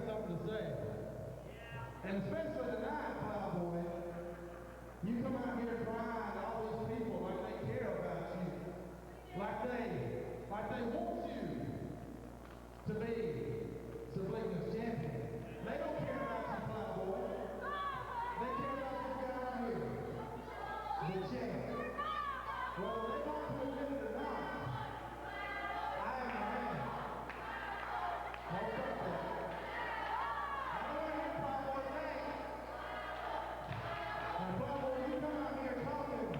something to say. And especially tonight, Plowboy, you come out here crying to all these people like they care about you, like they want you to be Subligna's champion. They don't care about you, Plowboy. They care about this guy right here, the champ. Well, they don't put it or not. I am the man. Don't touch that. I don't want to hear Plowboy's name. Now, Plowboy, you come out here talking,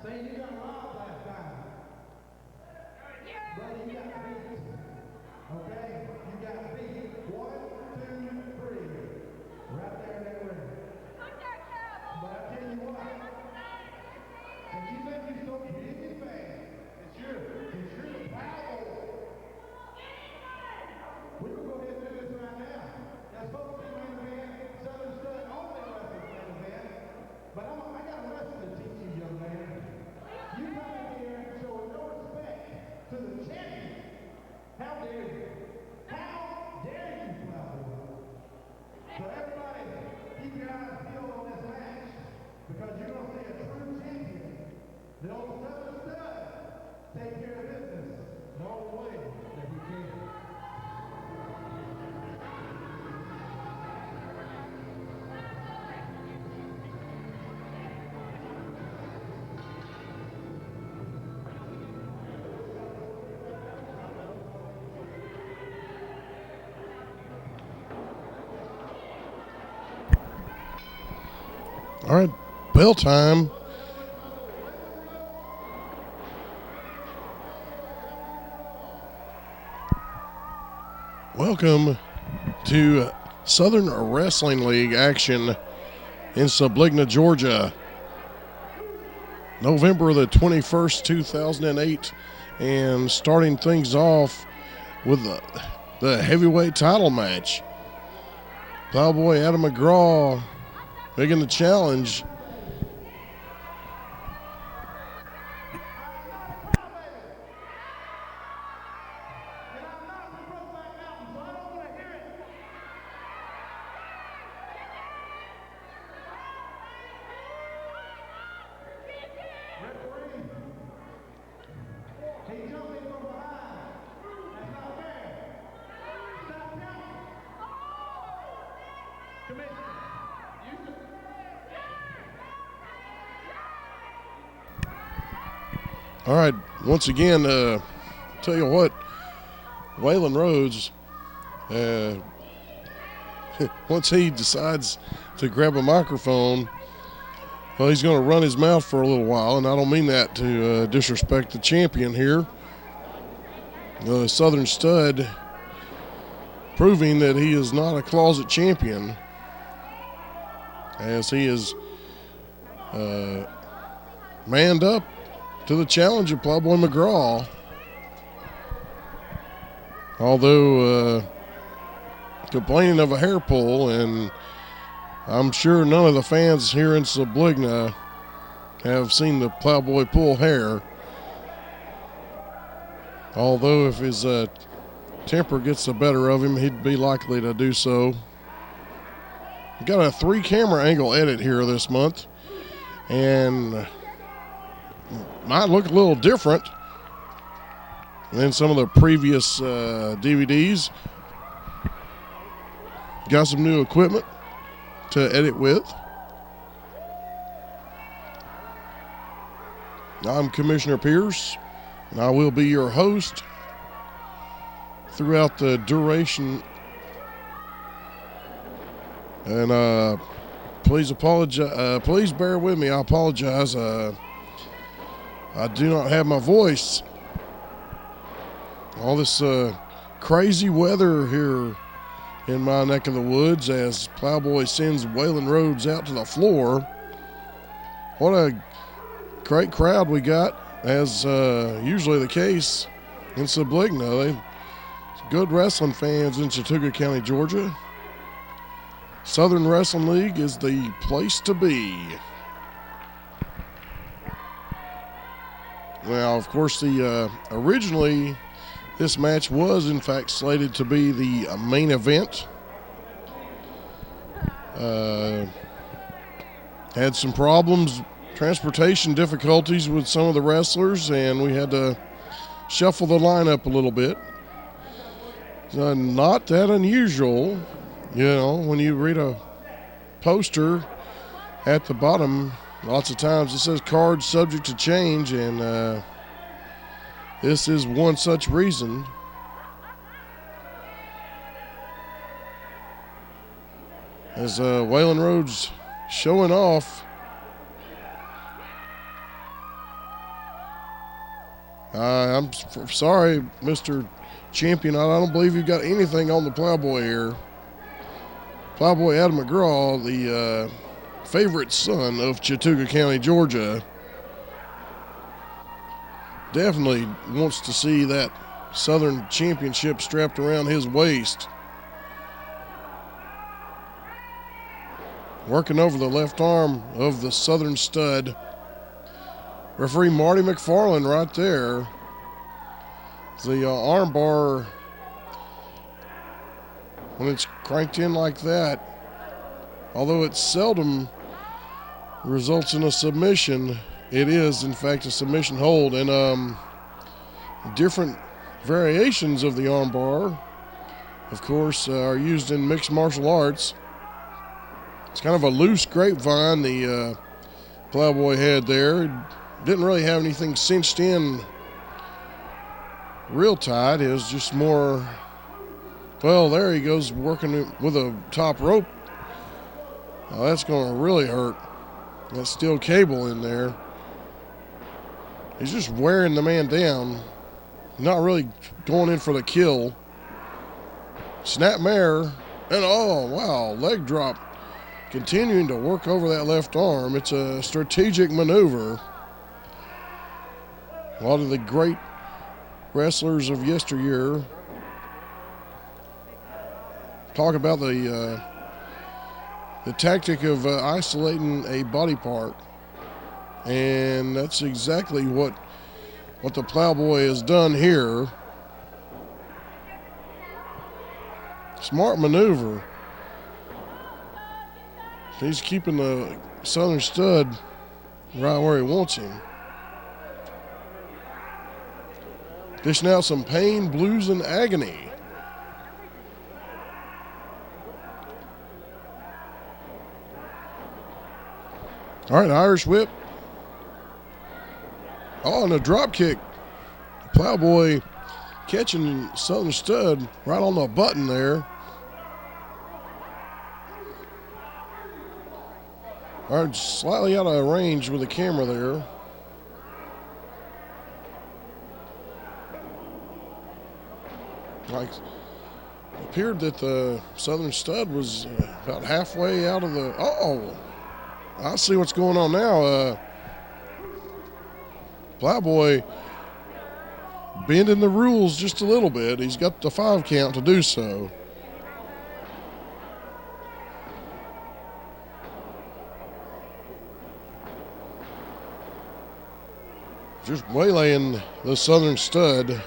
saying you got robbed last time. Brother, you got beat. Okay? You got beat. 1, 2, 3. Right there in that ring. But I tell you what, since you think you're so big and fast, it's you're the Plowboy. We're going to go ahead and do this right now. That's supposed to be main event, Southern Stud only wrestling main event. But I got a lesson to teach you, young man. You come in here and show no respect to the champion. How dare you? How dare you, Plowboy? So everybody, keep your eyes peeled on this match, because you're going to see a true champion. The old Southern Stud take care of business the only way that he can. All right, bell time. Welcome to Southern Wrestling League action in Subligna, Georgia. November the 21st, 2008. And starting things off with the heavyweight title match. Plowboy Adam McGraw making the challenge. All right, once again, tell you what, Waylon Rhodes, once he decides to grab a microphone, well, he's going to run his mouth for a little while, and I don't mean that to disrespect the champion here. The Southern Stud proving that he is not a closet champion, as he is manned up to the challenge of Plowboy McGraw. Although complaining of a hair pull, and I'm sure none of the fans here in Subligna have seen the Plowboy pull hair. Although if his temper gets the better of him, he'd be likely to do so. We got a 3-camera angle edit here this month, and might look a little different than some of the previous DVDs. Got some new equipment to edit with. I'm Commissioner Pierce, and I will be your host throughout the duration. And please apologize. Please bear with me. I apologize. I do not have my voice. All this crazy weather here in my neck of the woods as Plowboy sends Waylon Rhodes out to the floor. What a great crowd we got, as usually the case in Subligna. Good wrestling fans in Chattooga County, Georgia. Southern Wrestling League is the place to be. Now, of course, originally this match was in fact slated to be the main event Had some problems, transportation difficulties with some of the wrestlers, and we had to shuffle the lineup a little bit. Not that unusual, when you read a poster at the bottom, lots of times it says cards subject to change, and this is one such reason. As Waylon Rhodes showing off. I'm sorry, Mr. Champion. I don't believe you've got anything on the Plowboy here. Plowboy Adam McGraw, the favorite son of Chattooga County, Georgia, definitely wants to see that Southern Championship strapped around his waist. Working over the left arm of the Southern stud. Referee Marty McFarland right there. The arm bar, when it's cranked in like that, although it seldom results in a submission, it is in fact a submission hold. And different variations of the arm bar, of course, are used in mixed martial arts. It's kind of a loose grapevine the Plowboy had there. Didn't really have anything cinched in real tight. It was just more, well, there he goes working with a top rope. Now that's going to really hurt. That steel cable in there. He's just wearing the man down. Not really going in for the kill. Snapmare. And oh, wow, leg drop. Continuing to work over that left arm. It's a strategic maneuver. A lot of the great wrestlers of yesteryear talk about the tactic of isolating a body part, and that's exactly what the Plowboy has done here. Smart maneuver. He's keeping the Southern stud right where he wants him. Dishing out some pain, blues, and agony. All right, Irish whip. Oh, and a drop kick. Plowboy catching Southern stud right on the button there. All right, slightly out of range with the camera there. Like, it appeared that the Southern stud was about halfway out of the. I see what's going on now. Plowboy bending the rules just a little bit. He's got the 5 count to do so. Just waylaying the Southern stud.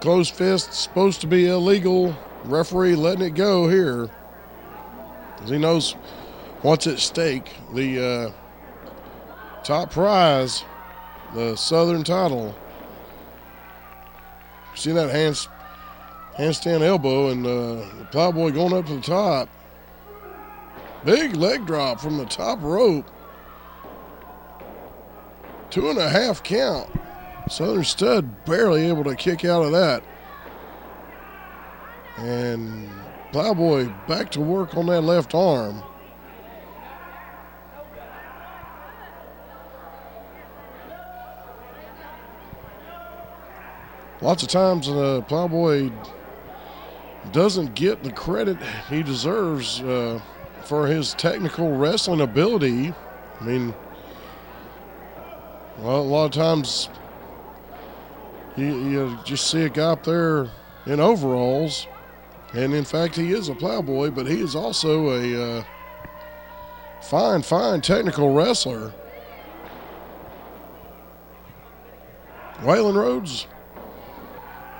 Closed fist supposed to be illegal. Referee letting it go here, as he knows what's at stake. The top prize, the Southern title. See that handstand elbow, and the Plowboy going up to the top. Big leg drop from the top rope. 2.5 count. Southern stud barely able to kick out of that. And Plowboy back to work on that left arm. Lots of times Plowboy doesn't get the credit he deserves for his technical wrestling ability. I mean, well, a lot of times you just see a guy up there in overalls, and in fact he is a Plowboy, but he is also a fine technical wrestler. Waylon Rhodes,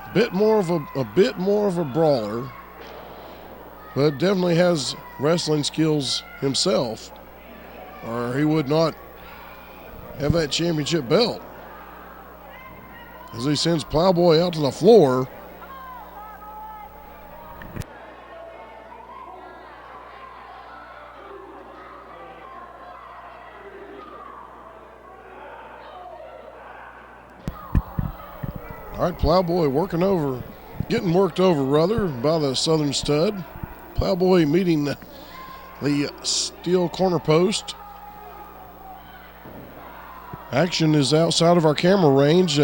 a bit more of a brawler. but definitely has wrestling skills himself, or he would not have that championship belt. As he sends Plowboy out to the floor. All right, Plowboy getting worked over rather by the Southern Stud. Plowboy meeting the steel corner post. Action is outside of our camera range.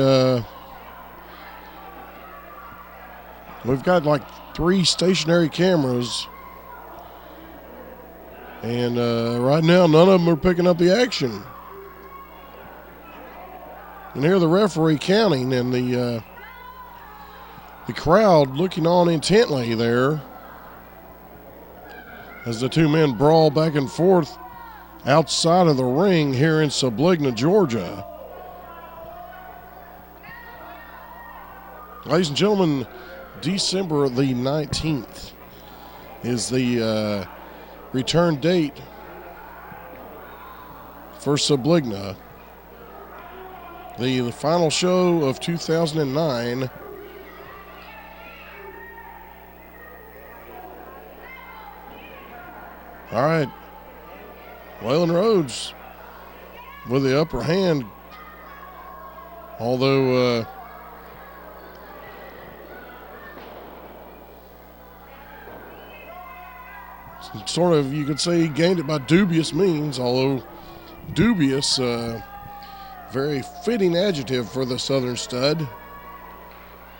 We've got like 3 stationary cameras. And right now, none of them are picking up the action. And here the referee counting, and the crowd looking on intently there as the 2 men brawl back and forth outside of the ring here in Subligna, Georgia. Ladies and gentlemen, December the 19th is the return date for Subligna. The final show of 2009. All right, Waylon Rhodes with the upper hand, although sort of, you could say he gained it by dubious means, although dubious, very fitting adjective for the Southern Stud.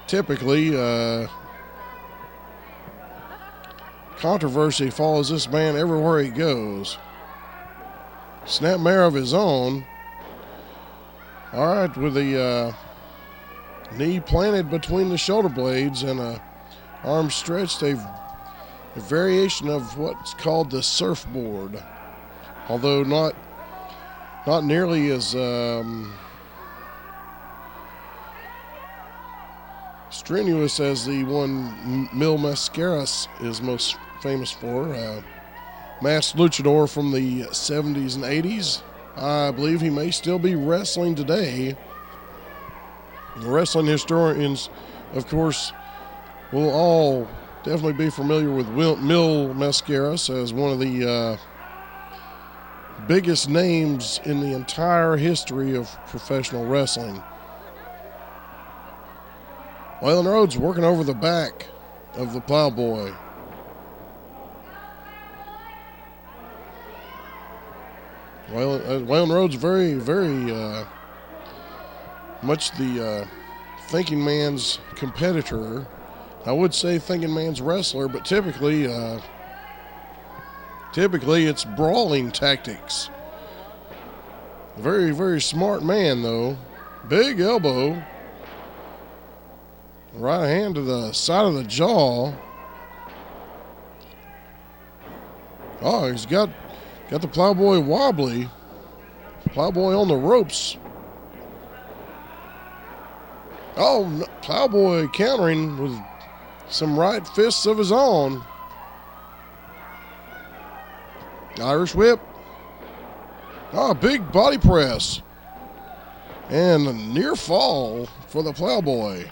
Typically, controversy follows this man everywhere he goes. Snapmare of his own. All right, with the knee planted between the shoulder blades and a arm stretched, a variation of what's called the surfboard, although not nearly as strenuous as the one Mil Mascaras is most famous for. Masked luchador from the 70s and 80s. I believe he may still be wrestling today. The wrestling historians, of course, will all definitely be familiar with Mil Mascaras as one of the biggest names in the entire history of professional wrestling. Waylon Rhodes working over the back of the Plowboy. Waylon Rhodes very, very much the thinking man's competitor. I would say thinking man's wrestler, but typically it's brawling tactics. Very, very smart man, though. Big elbow. Right hand to the side of the jaw. Oh, he's got the Plowboy wobbly. Plowboy on the ropes. Oh, Plowboy countering with some right fists of his own. Irish whip. Oh, big body press. And a near fall for the Plowboy.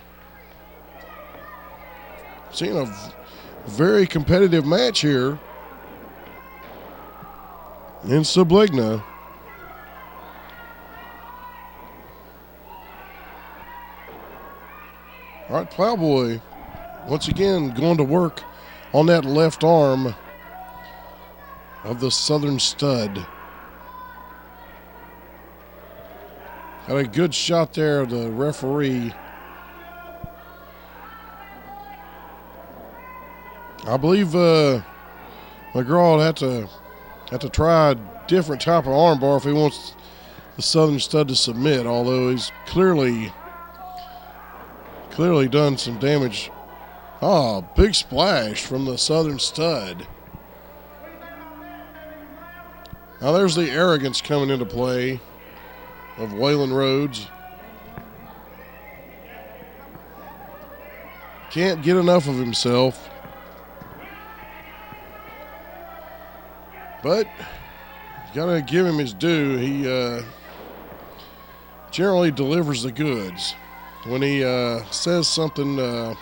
Seeing a very competitive match here in Subligna. All right, Plowboy once again going to work on that left arm of the Southern Stud. Had a good shot there of the referee. I believe McGraw had to try a different type of armbar if he wants the Southern Stud to submit, although he's clearly done some damage. Oh, big splash from the Southern Stud. Now there's the arrogance coming into play of Waylon Rhodes. Can't get enough of himself. But you gotta give him his due. He generally delivers the goods. When he says something, you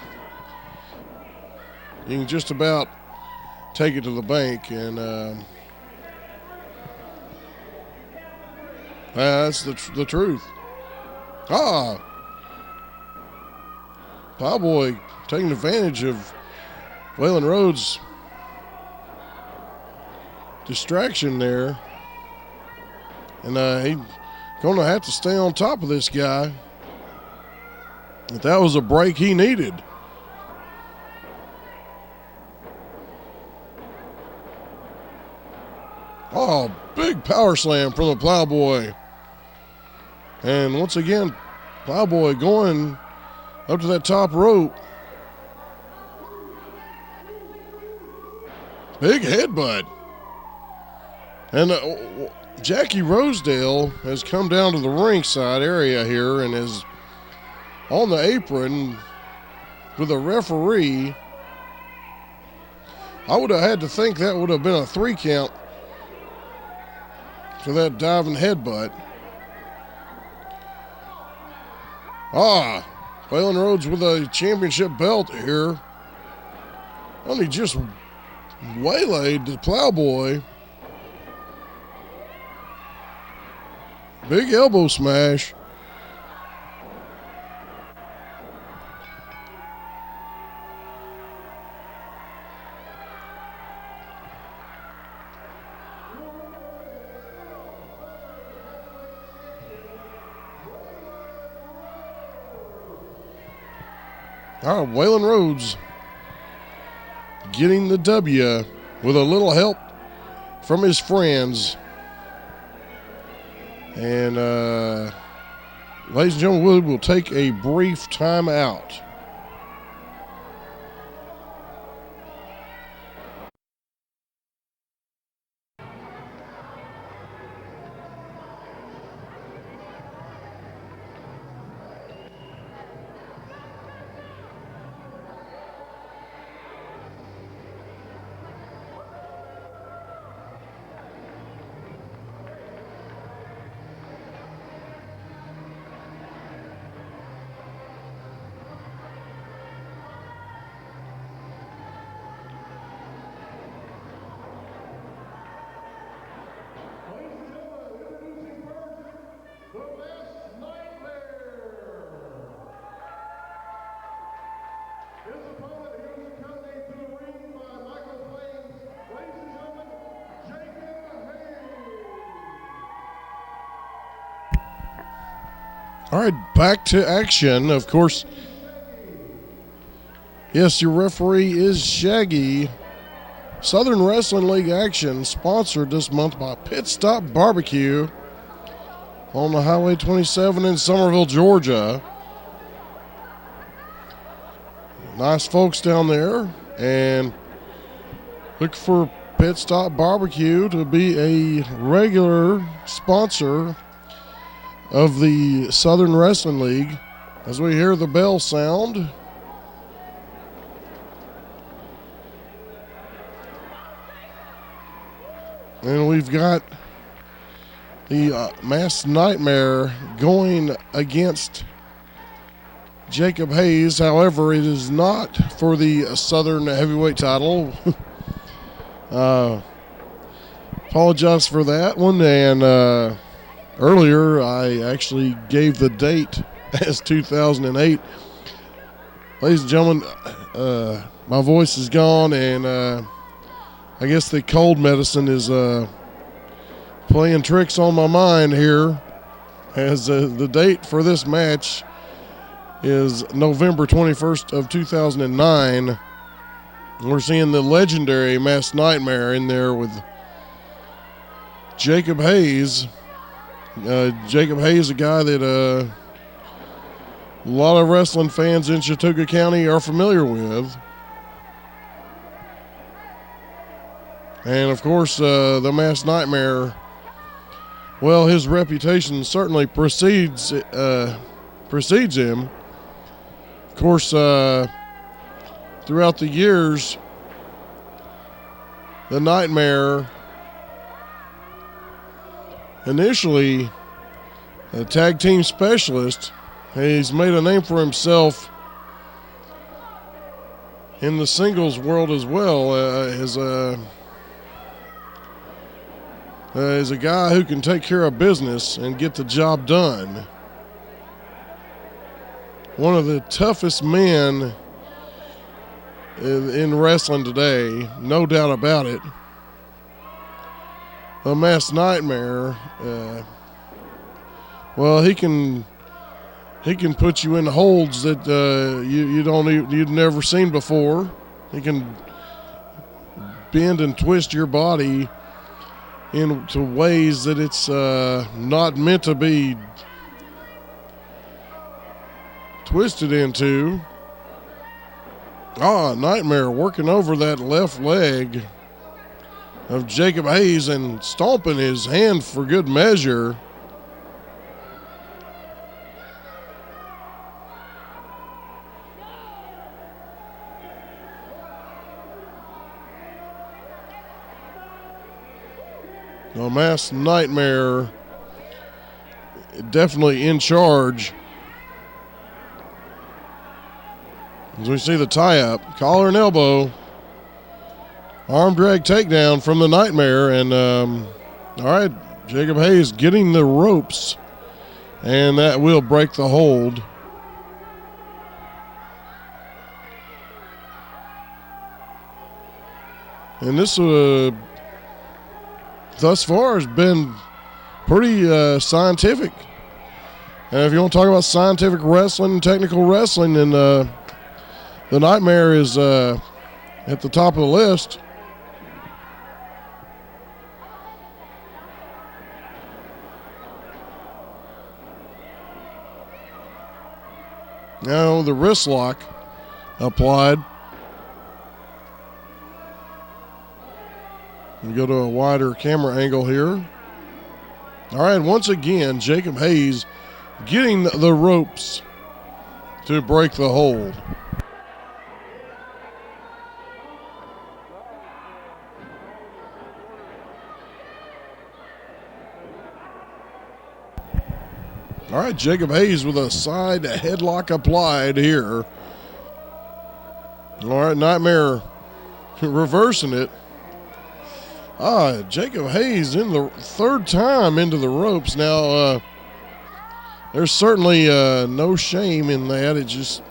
can just about take it to the bank, and that's the truth. Plowboy taking advantage of Waylon Rhodes' distraction there. And he's going to have to stay on top of this guy. But that was a break he needed. Oh, big power slam from the Plowboy. And once again, Plowboy going up to that top rope. Big headbutt. And Jackie Rosedale has come down to the ringside area here and is on the apron with a referee. I would have had to think that would have been a 3 count for that diving headbutt. Waylon Rhodes with a championship belt here. Well, he just waylaid the Plowboy. Big elbow smash. All right, Waylon Rhodes getting the W with a little help from his friends. And ladies and gentlemen, we will take a brief time out. All right, back to action. Of course, yes, your referee is Shaggy. Southern Wrestling League action sponsored this month by Pit Stop Barbecue on the Highway 27 in Somerville, Georgia. Nice folks down there, and look for Pit Stop Barbecue to be a regular sponsor of the Southern Wrestling League as we hear the bell sound. And we've got the Masked Nightmare going against Jacob Hayes. However, it is not for the Southern Heavyweight title. Apologize for that one. And earlier, I actually gave the date as 2008. Ladies and gentlemen, my voice is gone, and I guess the cold medicine is playing tricks on my mind here, as the date for this match is November 21st of 2009. We're seeing the legendary Masked Nightmare in there with Jacob Hayes. Jacob Hayes, a guy that a lot of wrestling fans in Chautauqua County are familiar with. And, of course, the Masked Nightmare, well, his reputation certainly precedes him. Of course, throughout the years, the Nightmare initially a tag team specialist. He's made a name for himself in the singles world as well, as a guy who can take care of business and get the job done. One of the toughest men in wrestling today, no doubt about it. The Masked Nightmare, well, he can put you in holds that you've never seen before. He can bend and twist your body into ways that it's not meant to be twisted into. Nightmare working over that left leg of Jacob Hayes and stomping his hand for good measure. The Masked Nightmare definitely in charge. As we see the tie-up, collar and elbow, arm drag takedown from the Nightmare, and all right, Jacob Hayes getting the ropes, and that will break the hold. And this thus far has been pretty scientific. And if you want to talk about scientific wrestling, technical wrestling, then the Nightmare is at the top of the list. Now the wrist lock applied. We go to a wider camera angle here. All right, once again, Jacob Hayes getting the ropes to break the hold. All right, Jacob Hayes with a side headlock applied here. All right, Nightmare reversing it. Jacob Hayes in the third time into the ropes. Now, there's certainly no shame in that. It just,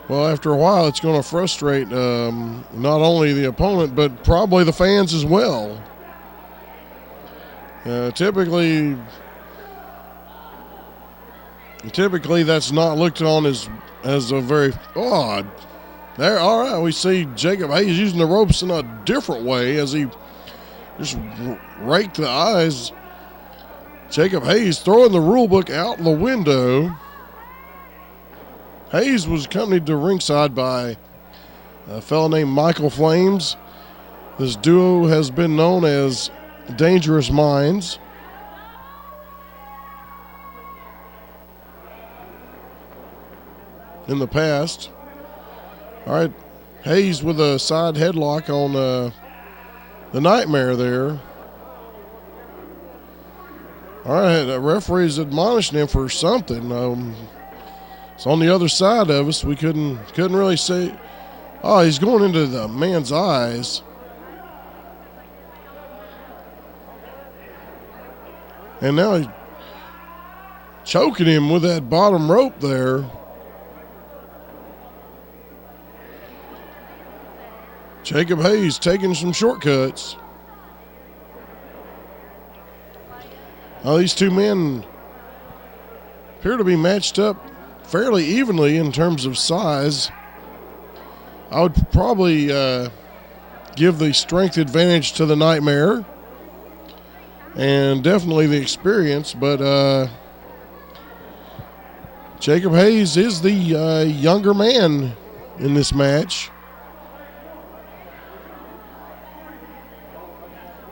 well, after a while, it's going to frustrate not only the opponent, but probably the fans as well. Typically, that's not looked on as a very odd. There, all right, we see Jacob Hayes using the ropes in a different way as he just raked the eyes. Jacob Hayes throwing the rule book out the window. Hayes was accompanied to ringside by a fellow named Michael Flames. This duo has been known as Dangerous Minds. In the past. All right, Hayes with a side headlock on the Nightmare there. All right, the referee's admonishing him for something. It's on the other side of us. We couldn't really see. Oh, he's going into the man's eyes. And now he's choking him with that bottom rope there. Jacob Hayes taking some shortcuts. Now these two men appear to be matched up fairly evenly in terms of size. I would probably give the strength advantage to the Nightmare and definitely the experience, but Jacob Hayes is the younger man in this match.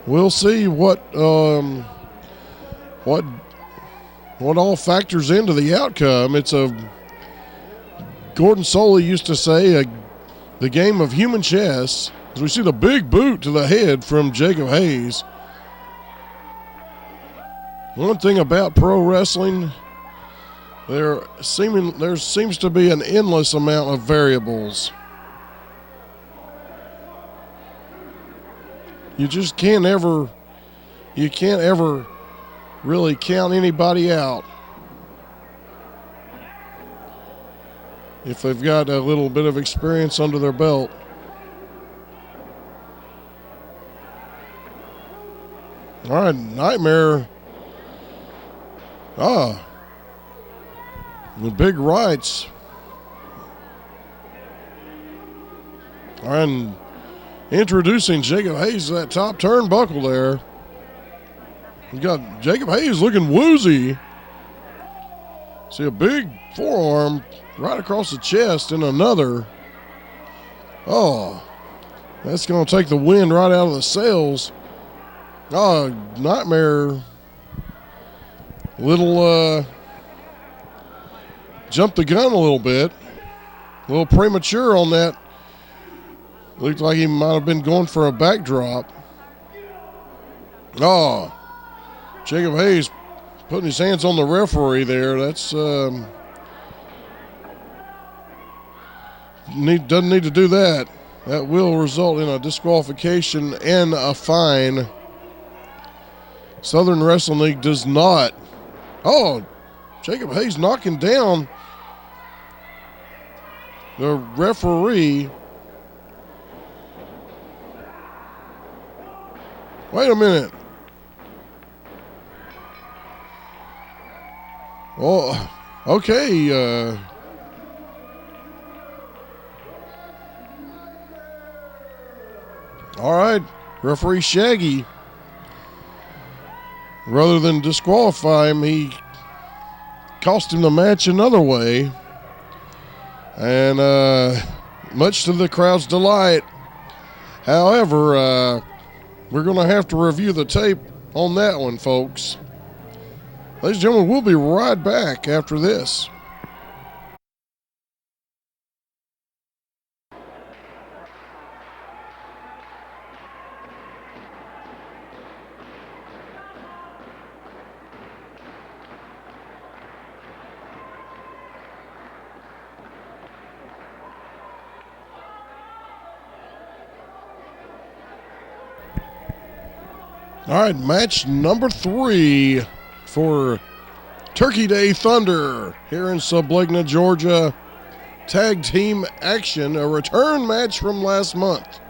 We'll see what all factors into the outcome. It's Gordon Soley used to say, the game of human chess. As we see the big boot to the head from Jacob Hayes. One thing about pro wrestling, there seems to be an endless amount of variables. You just can't ever really count anybody out if they've got a little bit of experience under their belt. All right, Nightmare. The big rights. All right, and introducing Jacob Hayes to that top turnbuckle there. You got Jacob Hayes looking woozy. See a big forearm right across the chest and another. Oh, that's going to take the wind right out of the sails. Oh, Nightmare. Jumped the gun a little bit. A little premature on that. Looked like he might have been going for a backdrop. Oh, Jacob Hayes putting his hands on the referee there. That's doesn't need to do that. That will result in a disqualification and a fine. Southern Wrestling League does not. Oh, Jacob Hayes knocking down the referee. Wait a minute. Oh, okay. All right, referee Shaggy. Rather than disqualify him, he cost him the match another way. And much to the crowd's delight. However, we're going to have to review the tape on that one, folks. Ladies and gentlemen, we'll be right back after this. All right, match number 3 for Turkey Day Thunder here in Subligna, Georgia. Tag team action, a return match from last month.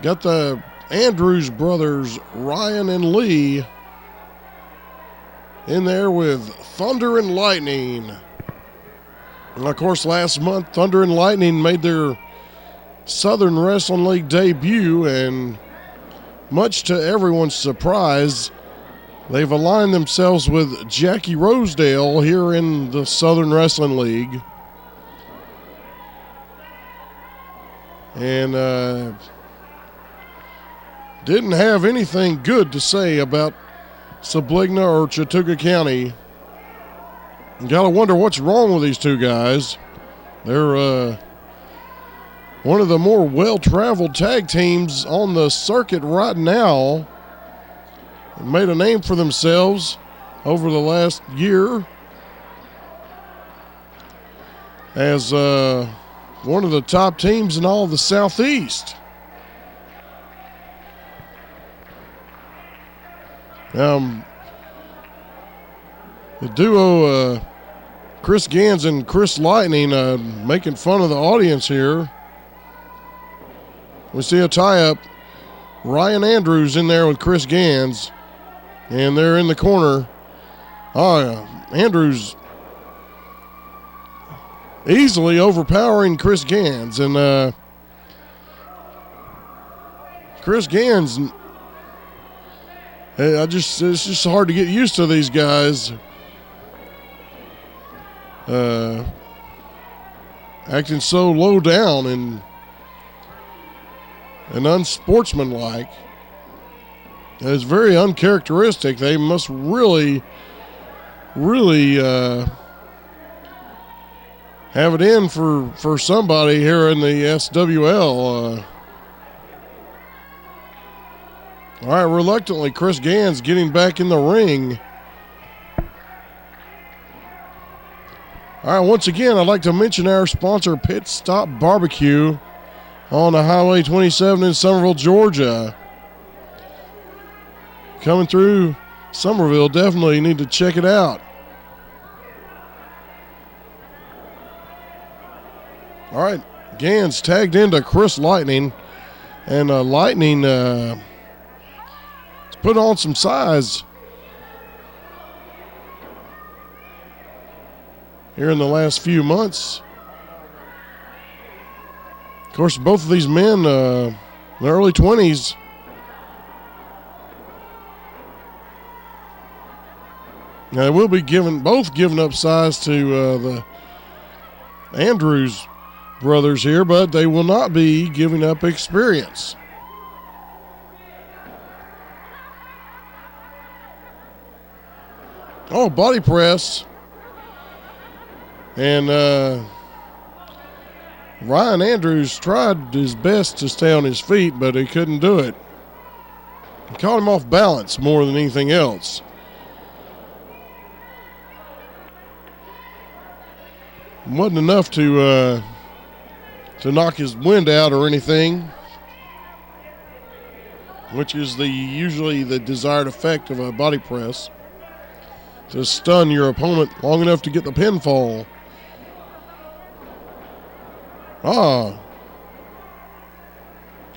Got the Andrews brothers, Ryan and Lee, in there with Thunder and Lightning. And of course, last month, Thunder and Lightning made their Southern Wrestling League debut, and much to everyone's surprise, they've aligned themselves with Jackie Rosedale here in the Southern Wrestling League. And didn't have anything good to say about Subligna or Chattooga County. You gotta wonder what's wrong with these two guys. They're one of the more well-traveled tag teams on the circuit right now. Made a name for themselves over the last year as one of the top teams in all of the Southeast. The duo Chris Gans and Chris Lightning making fun of the audience here. We see a tie-up. Ryan Andrews in there with Chris Gans, and they're in the corner. Andrews easily overpowering Chris Gans, and Chris Gans, it's just hard to get used to these guys acting so low down and unsportsmanlike. It's very uncharacteristic. They must really have it in for somebody here in the SWL. All right, reluctantly, Chris Gans getting back in the ring. All right, once again, I'd like to mention our sponsor, Pit Stop Barbecue on the Highway 27 in Summerville, Georgia. Coming through Summerville, definitely need to check it out. All right, Gans tagged into Chris Lightning, and Lightning put on some size here in the last few months. Of course, both of these men in the early 20s. Now, they will be both giving up size to the Andrews brothers here, but they will not be giving up experience. Oh, body press. And Ryan Andrews tried his best to stay on his feet, but he couldn't do it. He caught him off balance more than anything else. It wasn't enough to knock his wind out or anything, which is usually the desired effect of a body press, to stun your opponent long enough to get the pinfall.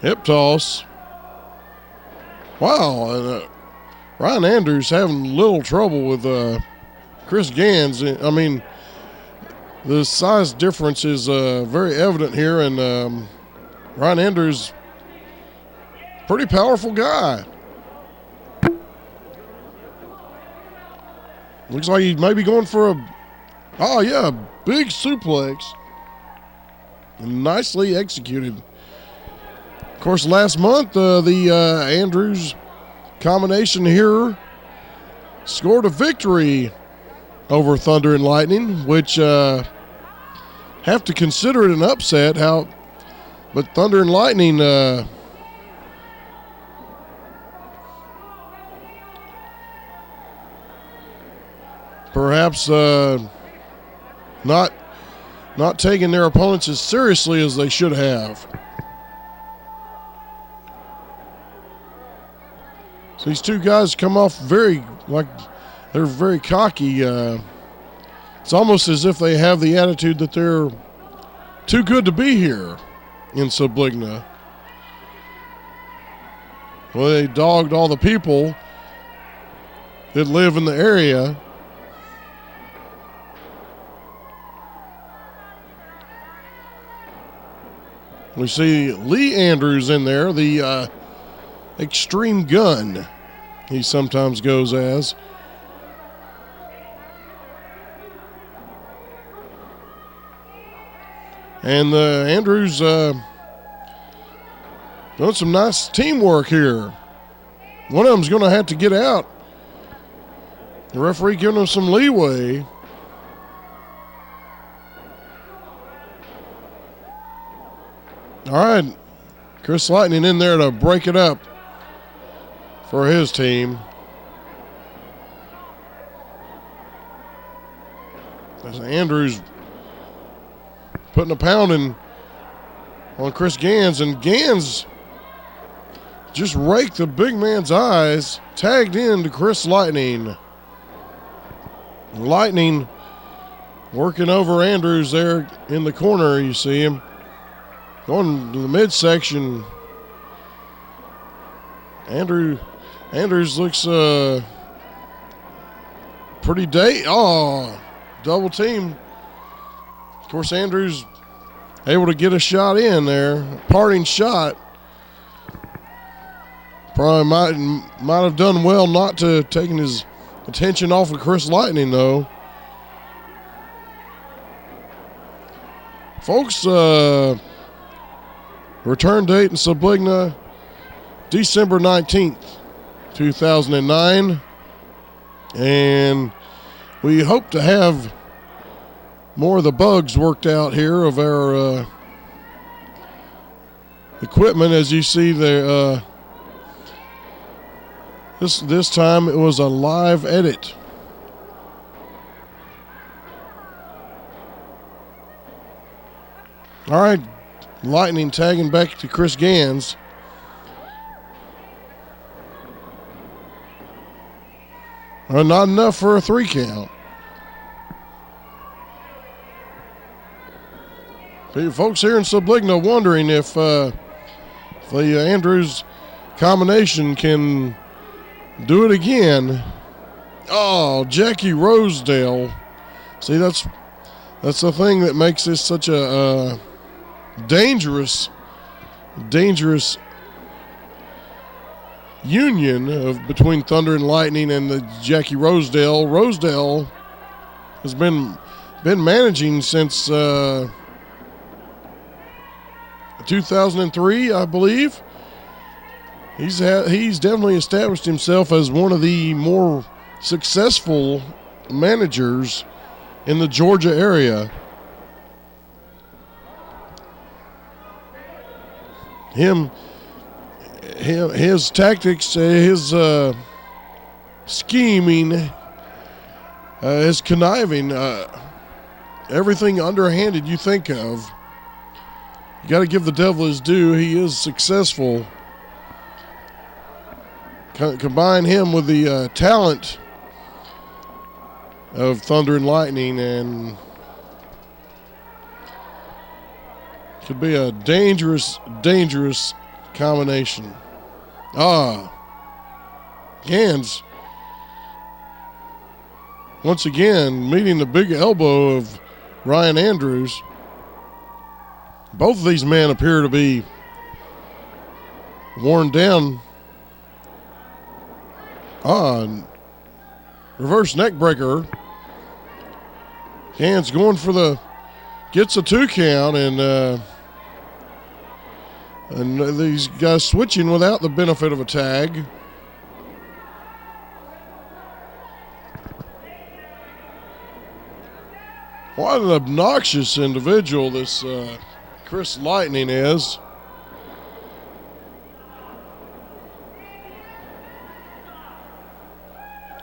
Hip toss. Wow, and Ryan Andrews having little trouble with Chris Gans. I mean, the size difference is very evident here, and Ryan Andrews, pretty powerful guy. Looks like he may be going for a big suplex. Nicely executed. Of course, last month, the Andrews combination here scored a victory over Thunder and Lightning, which have to consider it an upset. But Thunder and Lightning perhaps not taking their opponents as seriously as they should have. So these two guys come off they're very cocky. It's almost as if they have the attitude that they're too good to be here in Subligna. Well, they dogged all the people that live in the area. We see Lee Andrews in there, the extreme gun he sometimes goes as. And Andrews doing some nice teamwork here. One of them's going to have to get out. The referee giving him some leeway. All right, Chris Lightning in there to break it up for his team. As Andrews putting a pounding on Chris Gans, and Gans just raked the big man's eyes, tagged in to Chris Lightning. Lightning working over Andrews there in the corner, you see him. Going to the midsection. Andrews looks pretty double team. Of course, Andrews able to get a shot in there, a parting shot. Probably might have done well not to taking his attention off of Chris Lightning, though. Folks, return date in Subligna, December 19th, 2009. And we hope to have more of the bugs worked out here of our equipment. As you see, the This time it was a live edit. All right, Lightning tagging back to Chris Gans. Not enough for a 3 count. Folks here in Subligna wondering if the Andrews combination can do it again. Oh, Jackie Rosedale. See, that's the thing that makes this such a dangerous union between Thunder and Lightning and the Jackie Rosedale. Rosedale has been managing since 2003, I believe. He's definitely established himself as one of the more successful managers in the Georgia area. His tactics, his scheming, his conniving, everything underhanded you think of. You got to give the devil his due. He is successful. Combine him with the talent of Thunder and Lightning, and could be a dangerous combination. Gans once again meeting the big elbow of Ryan Andrews. Both of these men appear to be worn down. Reverse neck breaker. Gans going for gets a 2 count, and these guys switching without the benefit of a tag. What an obnoxious individual this Chris Lightning is.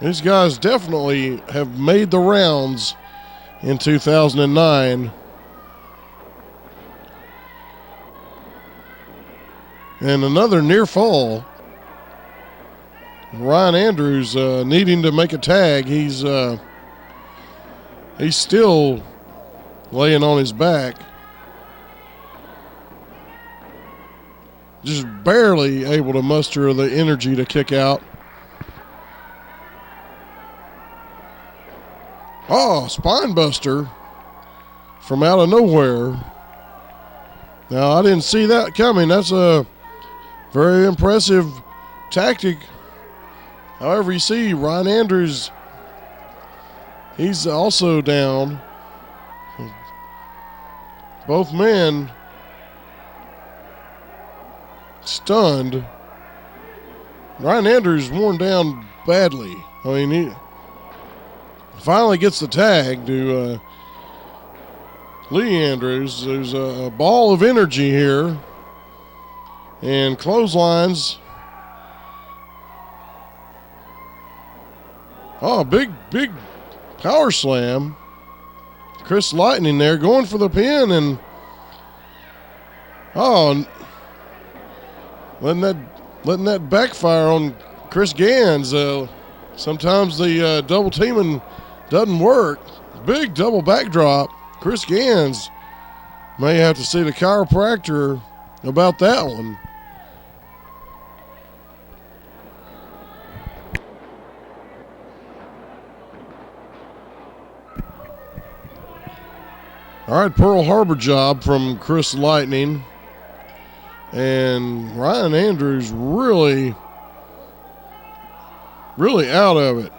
These guys definitely have made the rounds in 2009. And another near fall. Ryan Andrews needing to make a tag. He's still laying on his back. Just barely able to muster the energy to kick out. Oh, spine buster from out of nowhere. Now, I didn't see that coming. That's a very impressive tactic. However, you see Ryan Andrews, he's also down. Both men stunned. Ryan Andrews worn down badly. I mean, he finally gets the tag to Lee Andrews. There's a ball of energy here. And clotheslines. Oh, big power slam. Chris Lightning there going for the pin, and letting that backfire on Chris Gans. Sometimes the double teaming doesn't work. Big double backdrop. Chris Gans may have to see the chiropractor about that one. All right, Pearl Harbor job from Chris Lightning. And Ryan Andrews really out of it.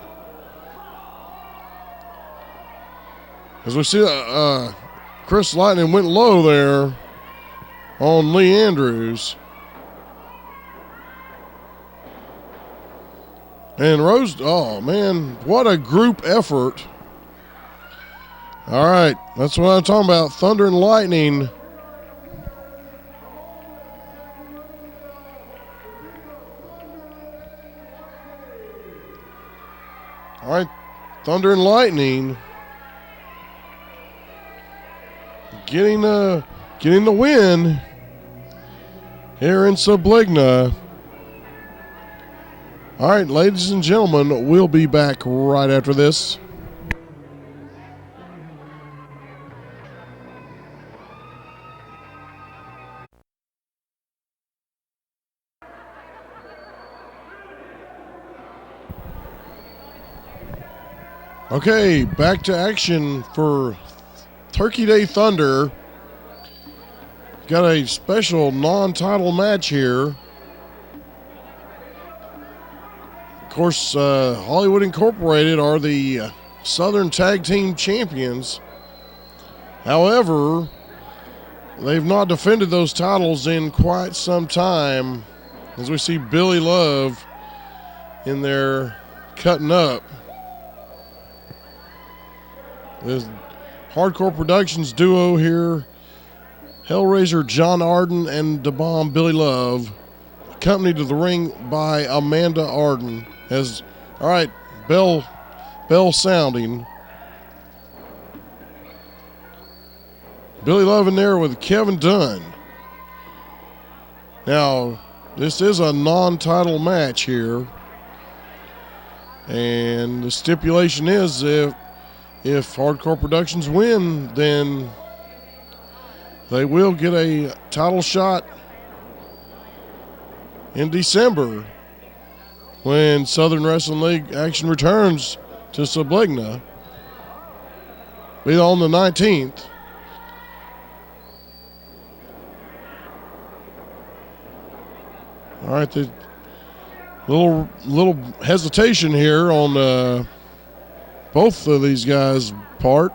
As we see, Chris Lightning went low there on Lee Andrews. And oh man, what a group effort. All right, that's what I'm talking about. Thunder and Lightning. All right, Thunder and Lightning getting the win here in Subligna. All right, ladies and gentlemen, we'll be back right after this. Okay, back to action for Turkey Day Thunder. Got a special non-title match here. Of course, Hollywood Incorporated are the Southern Tag Team Champions. However, they've not defended those titles in quite some time, as we see Billy Love in there cutting up. The Hardcore Productions duo here, Hellraiser John Arden and Da Bomb Billy Love, accompanied to the ring by Amanda Arden. All right, bell sounding. Billy Love in there with Kevin Dunn. Now, this is a non-title match here, and the stipulation is if Hardcore Productions win, then they will get a title shot in December when Southern Wrestling League action returns to Subligna. Be on the 19th. All right, the little hesitation here on both of these guys' part.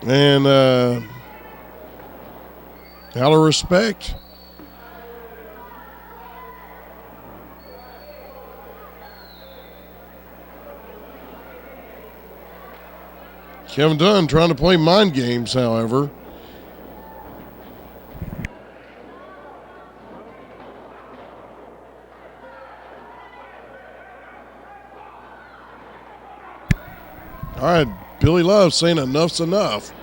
And out of respect, Kevin Dunn trying to play mind games, however. All right, Billy Love saying enough's enough.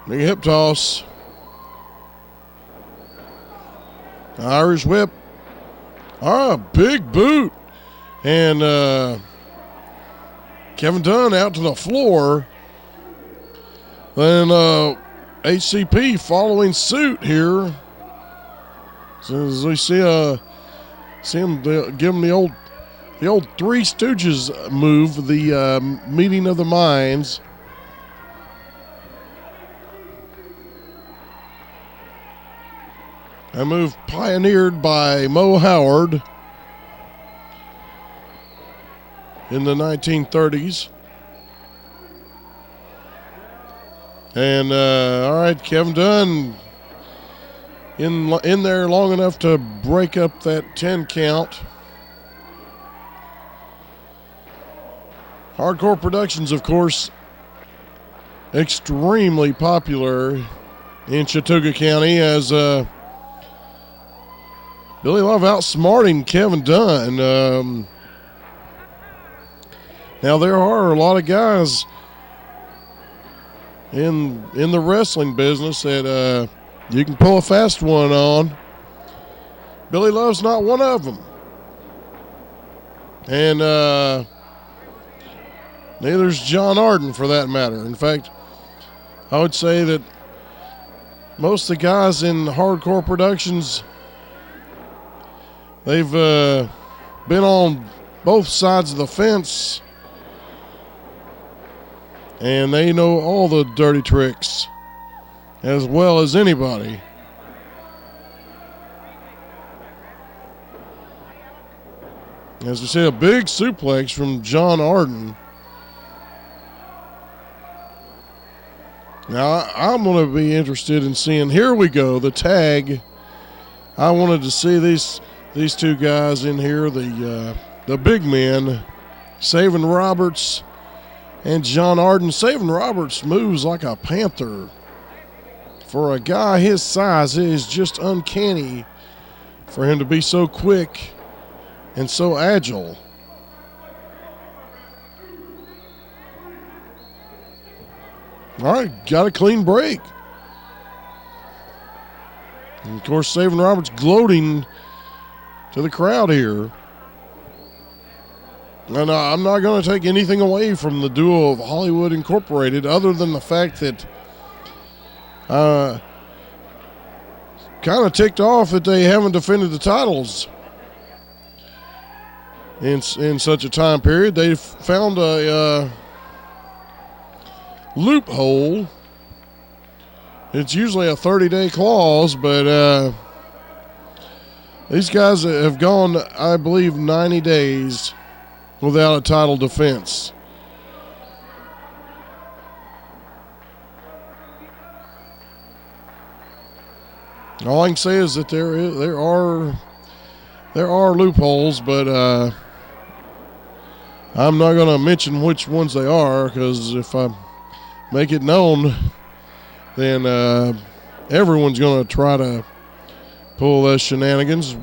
Big hip toss. Irish whip. Big boot. And Kevin Dunn out to the floor. Then HCP following suit here. So as we see him give him the old Three Stooges move, the meeting of the minds. A move pioneered by Mo Howard in the 1930s. And all right, Kevin Dunn in there long enough to break up that 10 count. Hardcore Productions, of course, extremely popular in Chattooga County, as Billy Love outsmarting Kevin Dunn. Now, there are a lot of guys in the wrestling business that you can pull a fast one on. Billy Love's not one of them. And neither's John Arden, for that matter. In fact, I would say that most of the guys in Hardcore Productions, they've been on both sides of the fence, and they know all the dirty tricks as well as anybody. As we see, a big suplex from John Arden. Now, I'm going to be interested in seeing, here we go, the tag. I wanted to see these two guys in here, the big men, Savin Roberts and John Arden. Savin Roberts moves like a panther. For a guy his size, it is just uncanny for him to be so quick and so agile. All right, got a clean break. And of course, Savin Roberts gloating to the crowd here. And I'm not going to take anything away from the duo of Hollywood Incorporated other than the fact that kind of ticked off that they haven't defended the titles in such a time period. They found a loophole. It's usually a 30-day clause, but these guys have gone, I believe, 90 days without a title defense. All I can say is that there are loopholes, but I'm not going to mention which ones they are, because if I make it known, then everyone's going to try to pull those shenanigans.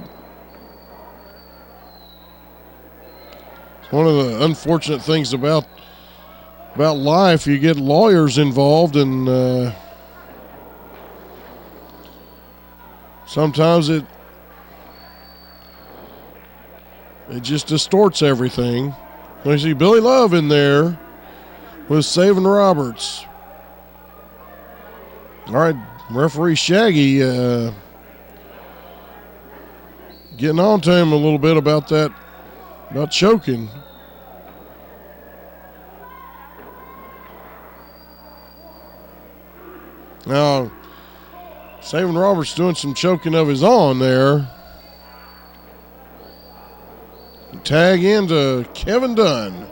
One of the unfortunate things about life, you get lawyers involved, and sometimes it just distorts everything. I see Billy Love in there with Savin Roberts. All right, referee Shaggy getting on to him a little bit about choking. Now, Savin Roberts doing some choking of his own there. Tag into Kevin Dunn.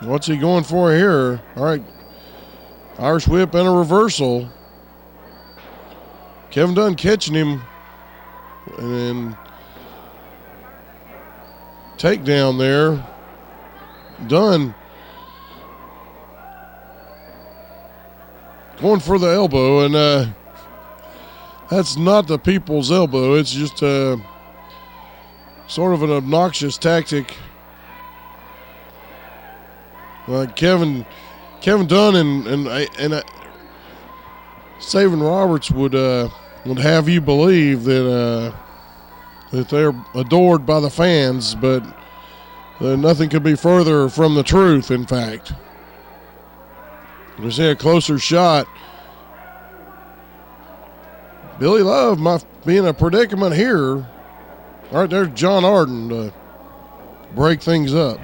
What's he going for here? All right. Irish whip and a reversal. Kevin Dunn catching him. And then takedown there. Dunn going for the elbow. And that's not the people's elbow. It's just sort of an obnoxious tactic. Kevin Dunn and Savin Roberts would have you believe that they're adored by the fans, but nothing could be further from the truth. In fact, we see a closer shot. Billy Love might be in a predicament here. All right, there's John Arden to break things up.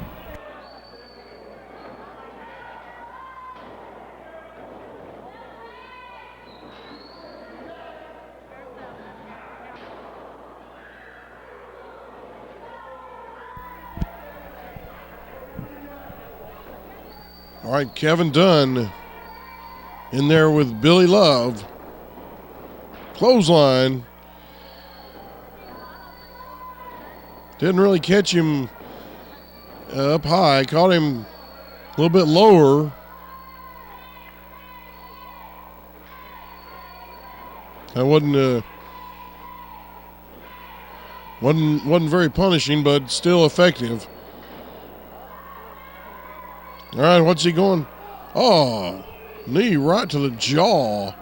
All right, Kevin Dunn in there with Billy Love. Clothesline. Didn't really catch him up high. Caught him a little bit lower. That wasn't very punishing, but still effective. All right, what's he going? Oh, knee right to the jaw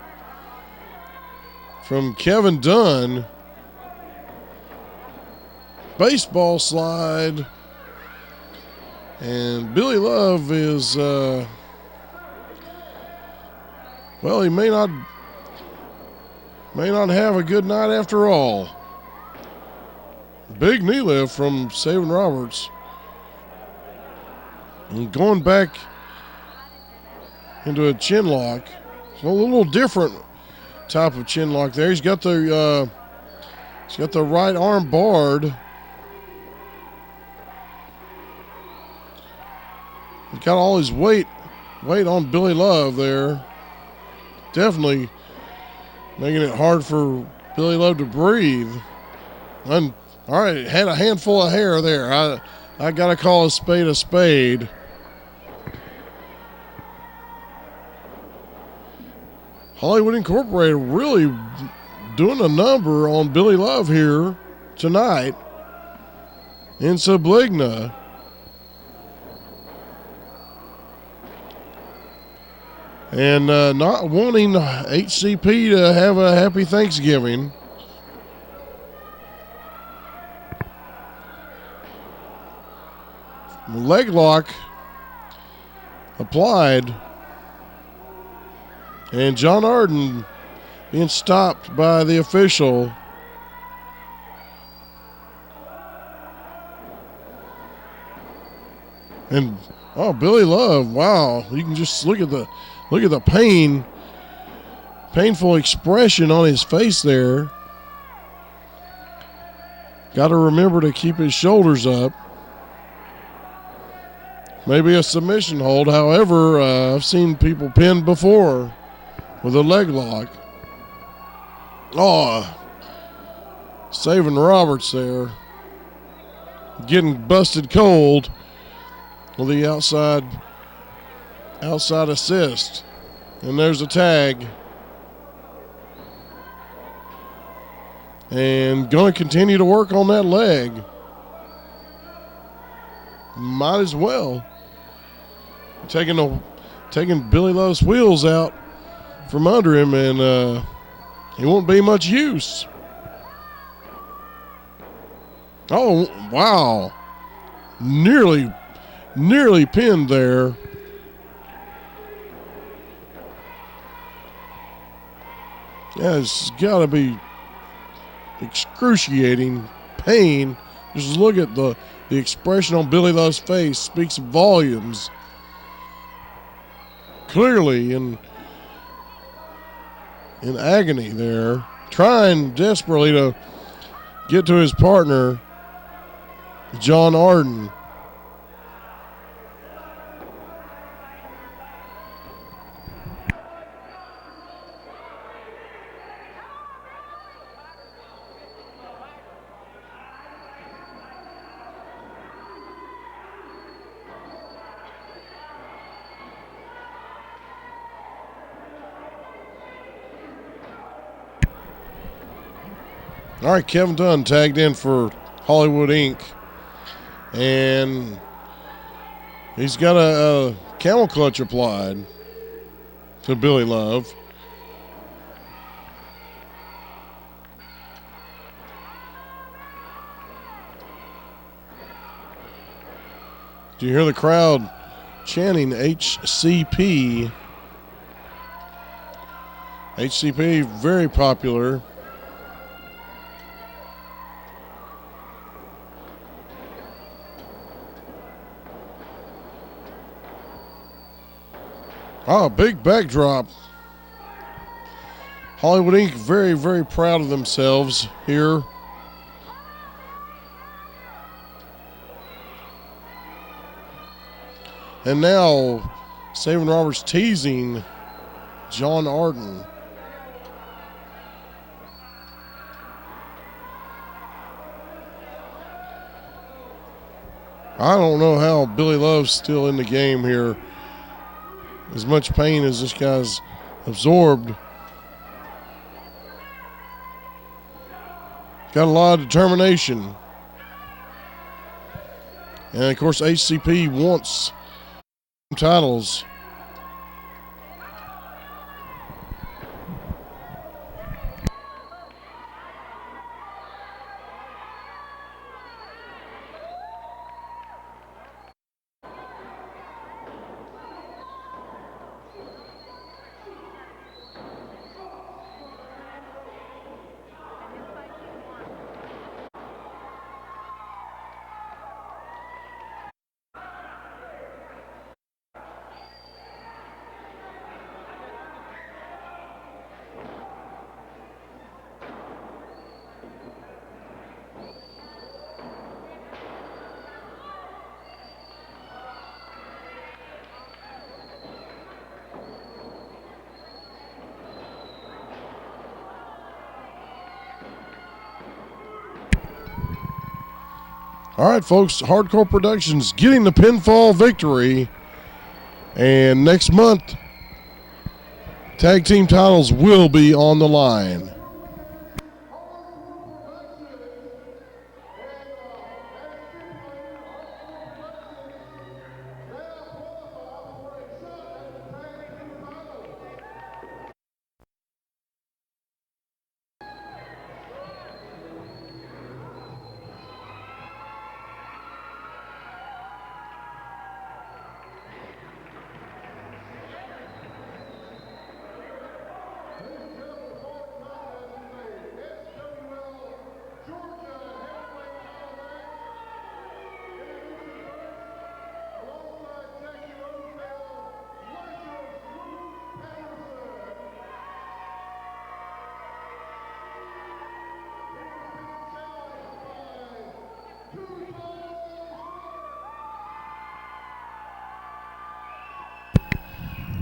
from Kevin Dunn. Baseball slide. And Billy Love is, well, he may not have a good night after all. Big knee lift from Savin Roberts. And going back into a chin lock. It's a little different type of chin lock there. He's got the right arm barred. He's got all his weight on Billy Love there. Definitely making it hard for Billy Love to breathe. And all right, had a handful of hair there. I got to call a spade a spade. Hollywood Incorporated really doing a number on Billy Love here tonight in Subligna. And not wanting HCP to have a happy Thanksgiving. Leg lock applied. And John Arden being stopped by the official. And Billy Love, wow, you can just look at the painful expression on his face there. Got to remember to keep his shoulders up. Maybe a submission hold. However, I've seen people pinned before with a leg lock. Saving Roberts there. Getting busted cold with the outside assist. And there's a tag. And going to continue to work on that leg. Might as well. Taking Billy Love's wheels out from under him, and he won't be much use. Oh, wow. Nearly pinned there. Yeah, it's got to be excruciating pain. Just look at the expression on Billy Love's face. Speaks volumes. Clearly in agony there. Trying desperately to get to his partner, John Arden. All right, Kevin Dunn tagged in for Hollywood Inc. And he's got a camel clutch applied to Billy Love. Do you hear the crowd chanting HCP? HCP, very popular. Big backdrop. Hollywood Inc. very, very proud of themselves here. And now, Saving Roberts teasing John Arden. I don't know how Billy Love's still in the game here. As much pain as this guy's absorbed. Got a lot of determination. And of course, HCP wants titles. All right, folks, Hardcore Productions getting the pinfall victory. And next month, Tag team titles will be on the line.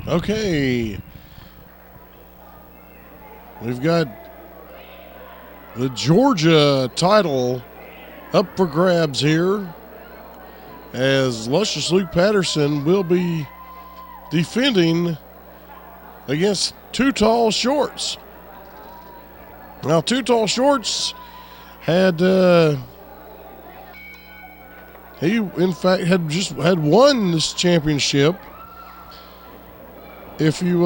Okay. We've got the Georgia title up for grabs here, as Luscious Luke Patterson will be defending against Too Tall Shorts. Now, Too Tall Shorts had he in fact had won this championship. If you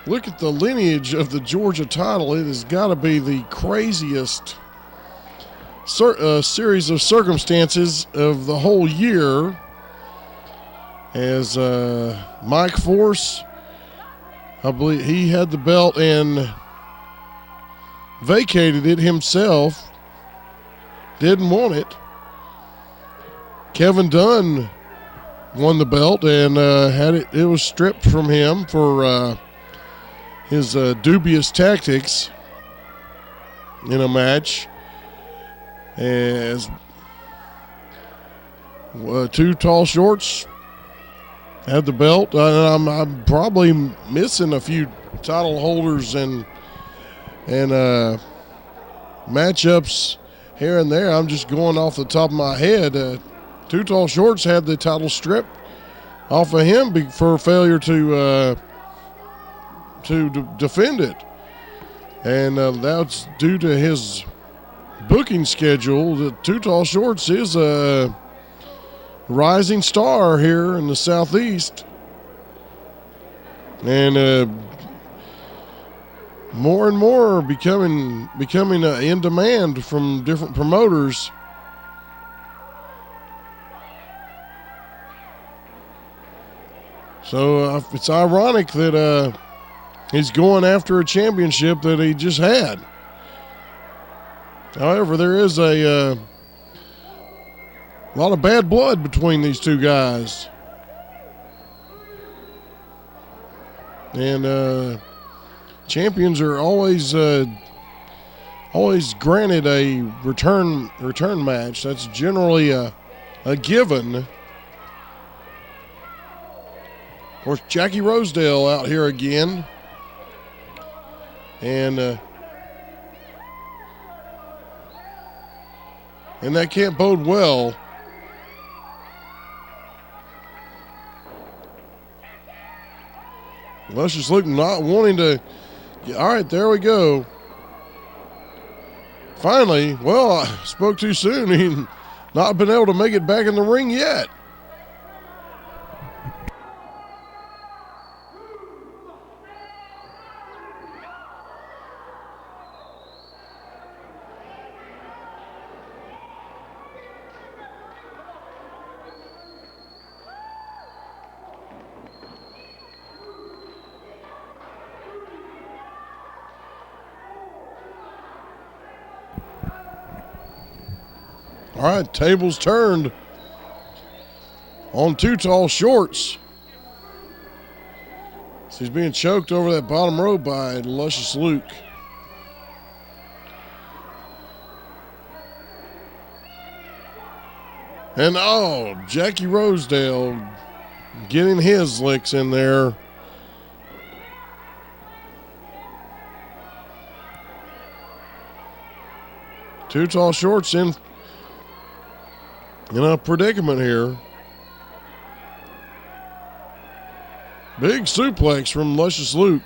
look at the lineage of the Georgia title, it has got to be the craziest series of circumstances of the whole year, as Mike Force, I believe he had the belt and vacated it himself, didn't want it. Kevin Dunn won the belt and had it was stripped from him for his dubious tactics in a match, as Too Tall Shorts had the belt. I'm probably missing a few title holders and matchups here and there. I'm just going off the top of my head. Too Tall Shorts had the title stripped off of him for failure to defend it, and that's due to his booking schedule. The Too Tall Shorts is a rising star here in the Southeast, and more and more becoming in demand from different promoters. So it's ironic that he's going after a championship that he just had. However, there is a lot of bad blood between these two guys. And champions are always granted a return match. That's generally a given. Of course, Jackie Rosedale out here again. And that can't bode well. Luscious Luke not wanting to. All right, there we go. Finally, well, I spoke too soon. He not been able to make it back in the ring yet. All right, tables turned on Too Tall Shorts. So he's being choked over that bottom rope by Luscious Luke. And Jackie Rosedale getting his licks in there. Too Tall Shorts in a predicament here. Big suplex from Luscious Luke.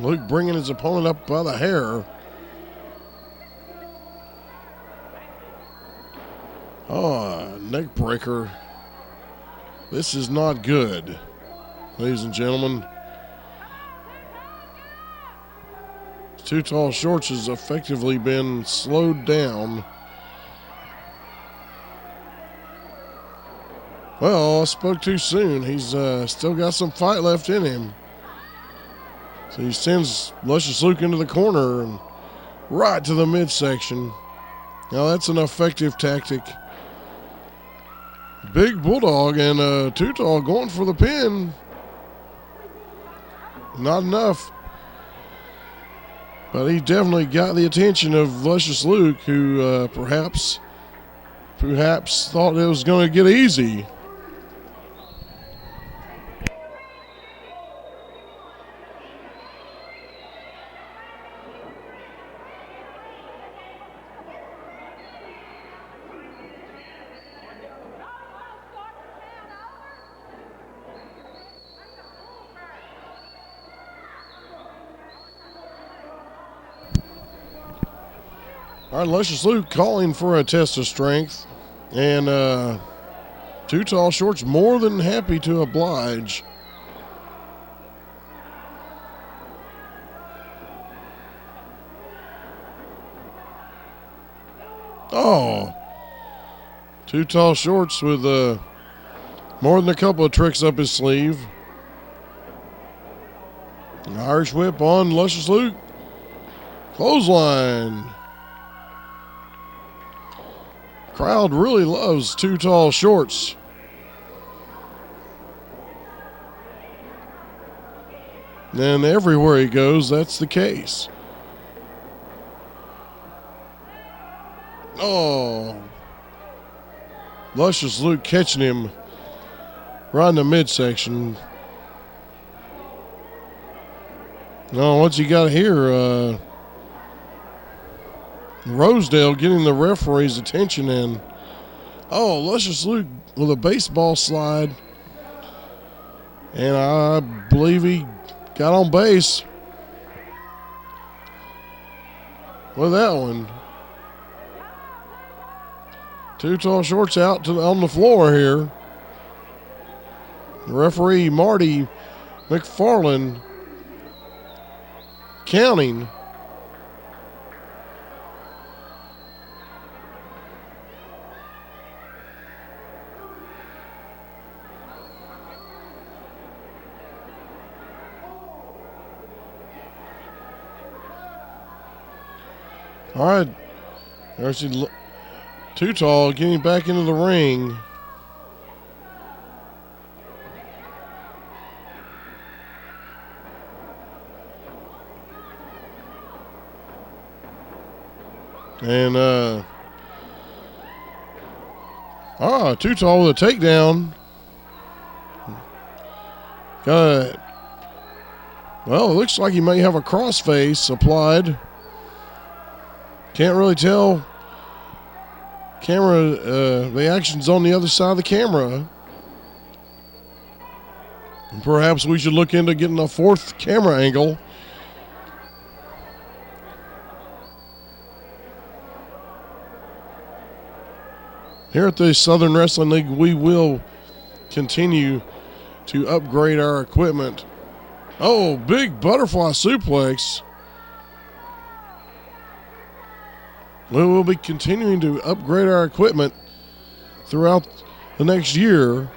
Luke bringing his opponent up by the hair. Oh, neck breaker. This is not good, ladies and gentlemen. Too Tall Shorts has effectively been slowed down. Well, I spoke too soon. He's still got some fight left in him. So he sends Luscious Luke into the corner and right to the midsection. Now that's an effective tactic. Big Bulldog and Too Tall going for the pin. Not enough. But he definitely got the attention of Luscious Luke, who perhaps thought it was going to get easy. All right, Luscious Luke calling for a test of strength. And Too Tall Shorts more than happy to oblige. Oh. Too Tall Shorts with more than a couple of tricks up his sleeve. An Irish whip on Luscious Luke. Clothesline. Crowd really loves Too Tall Shorts. And everywhere he goes, that's the case. Oh. Luscious Luke catching him right in the midsection. No, what's he got here? Rosedale getting the referee's attention in. Oh, Luscious Luke with a baseball slide. And I believe he got on base with that one. Too Tall Shorts out on the floor here. The referee, Marty McFarland, counting. All right, there's Too Tall getting back into the ring. And Too Tall with a takedown. Got it. Well, it looks like he may have a crossface applied. Can't really tell. Camera, the action's on the other side of the camera. And perhaps we should look into getting a fourth camera angle. Here at the Southern Wrestling League, we will continue to upgrade our equipment. Oh, big butterfly suplex. We will be continuing to upgrade our equipment throughout the next year.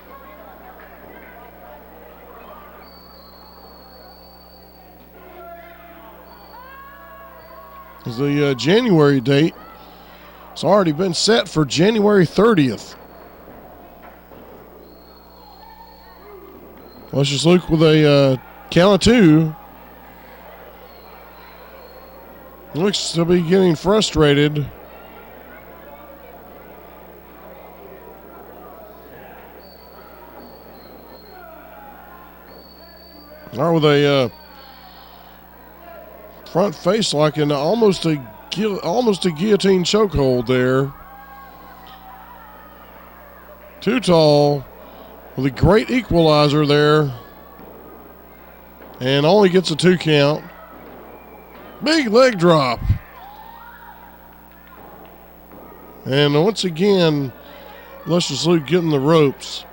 The January date has already been set for January 30th. Luscious Luke with a count of two. Looks to be getting frustrated. All right, with a front face like in almost a guillotine chokehold there. Too Tall with a great equalizer there. And only gets a 2 count. Big leg drop. And once again, Luscious Luke getting the ropes.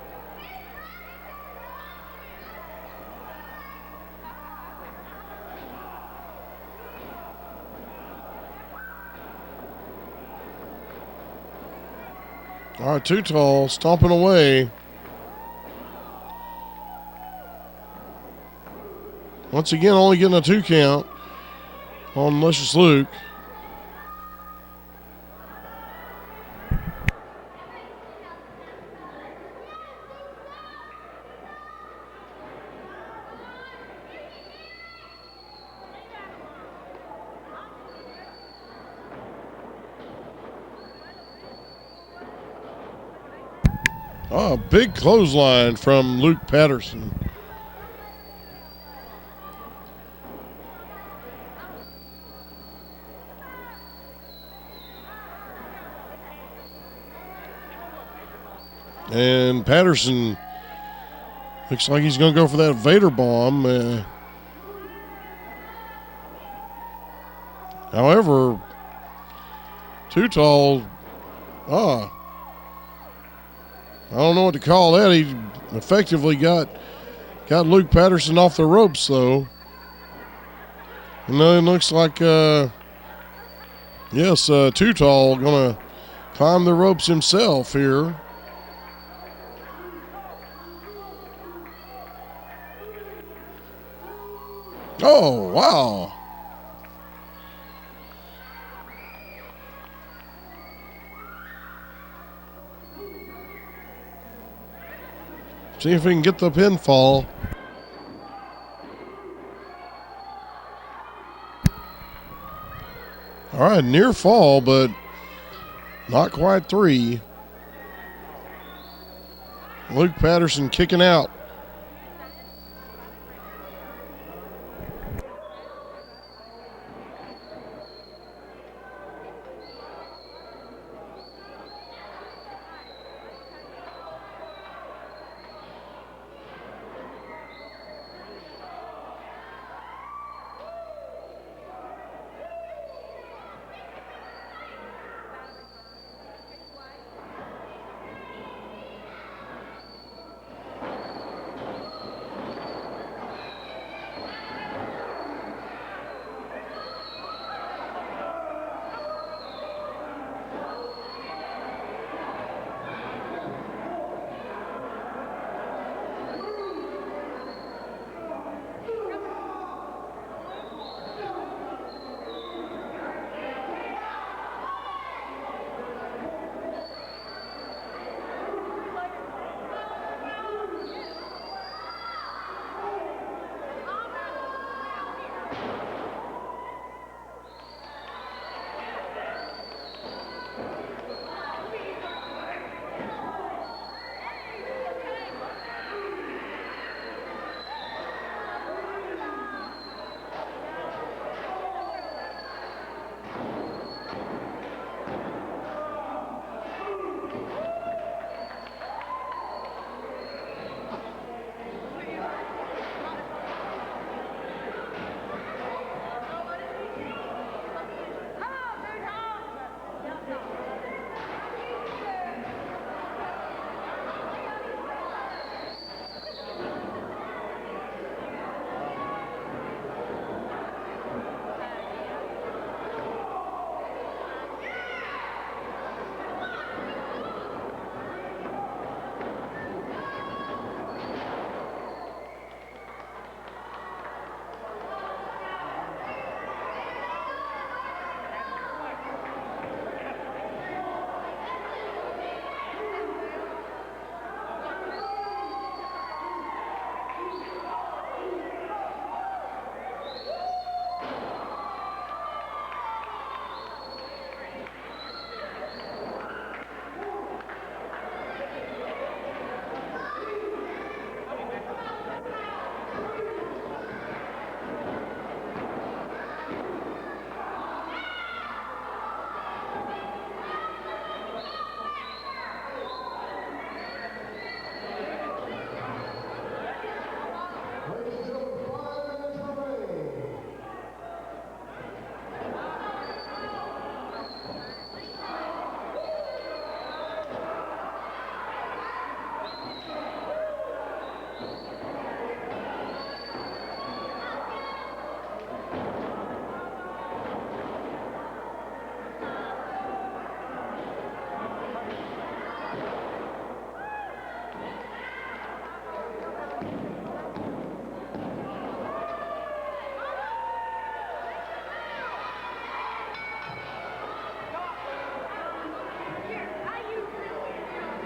All right, Too Tall stomping away. Once again, only getting a 2 count on Luscious Luke. Oh, big clothesline from Luke Patterson. And Patterson looks like he's going to go for that Vader bomb. However, Too Tall, I don't know what to call that. He effectively got Luke Patterson off the ropes, though. And then it looks like, Too Tall going to climb the ropes himself here. Oh, wow. See if we can get the pinfall. All right, near fall, but not quite 3. Luke Patterson kicking out.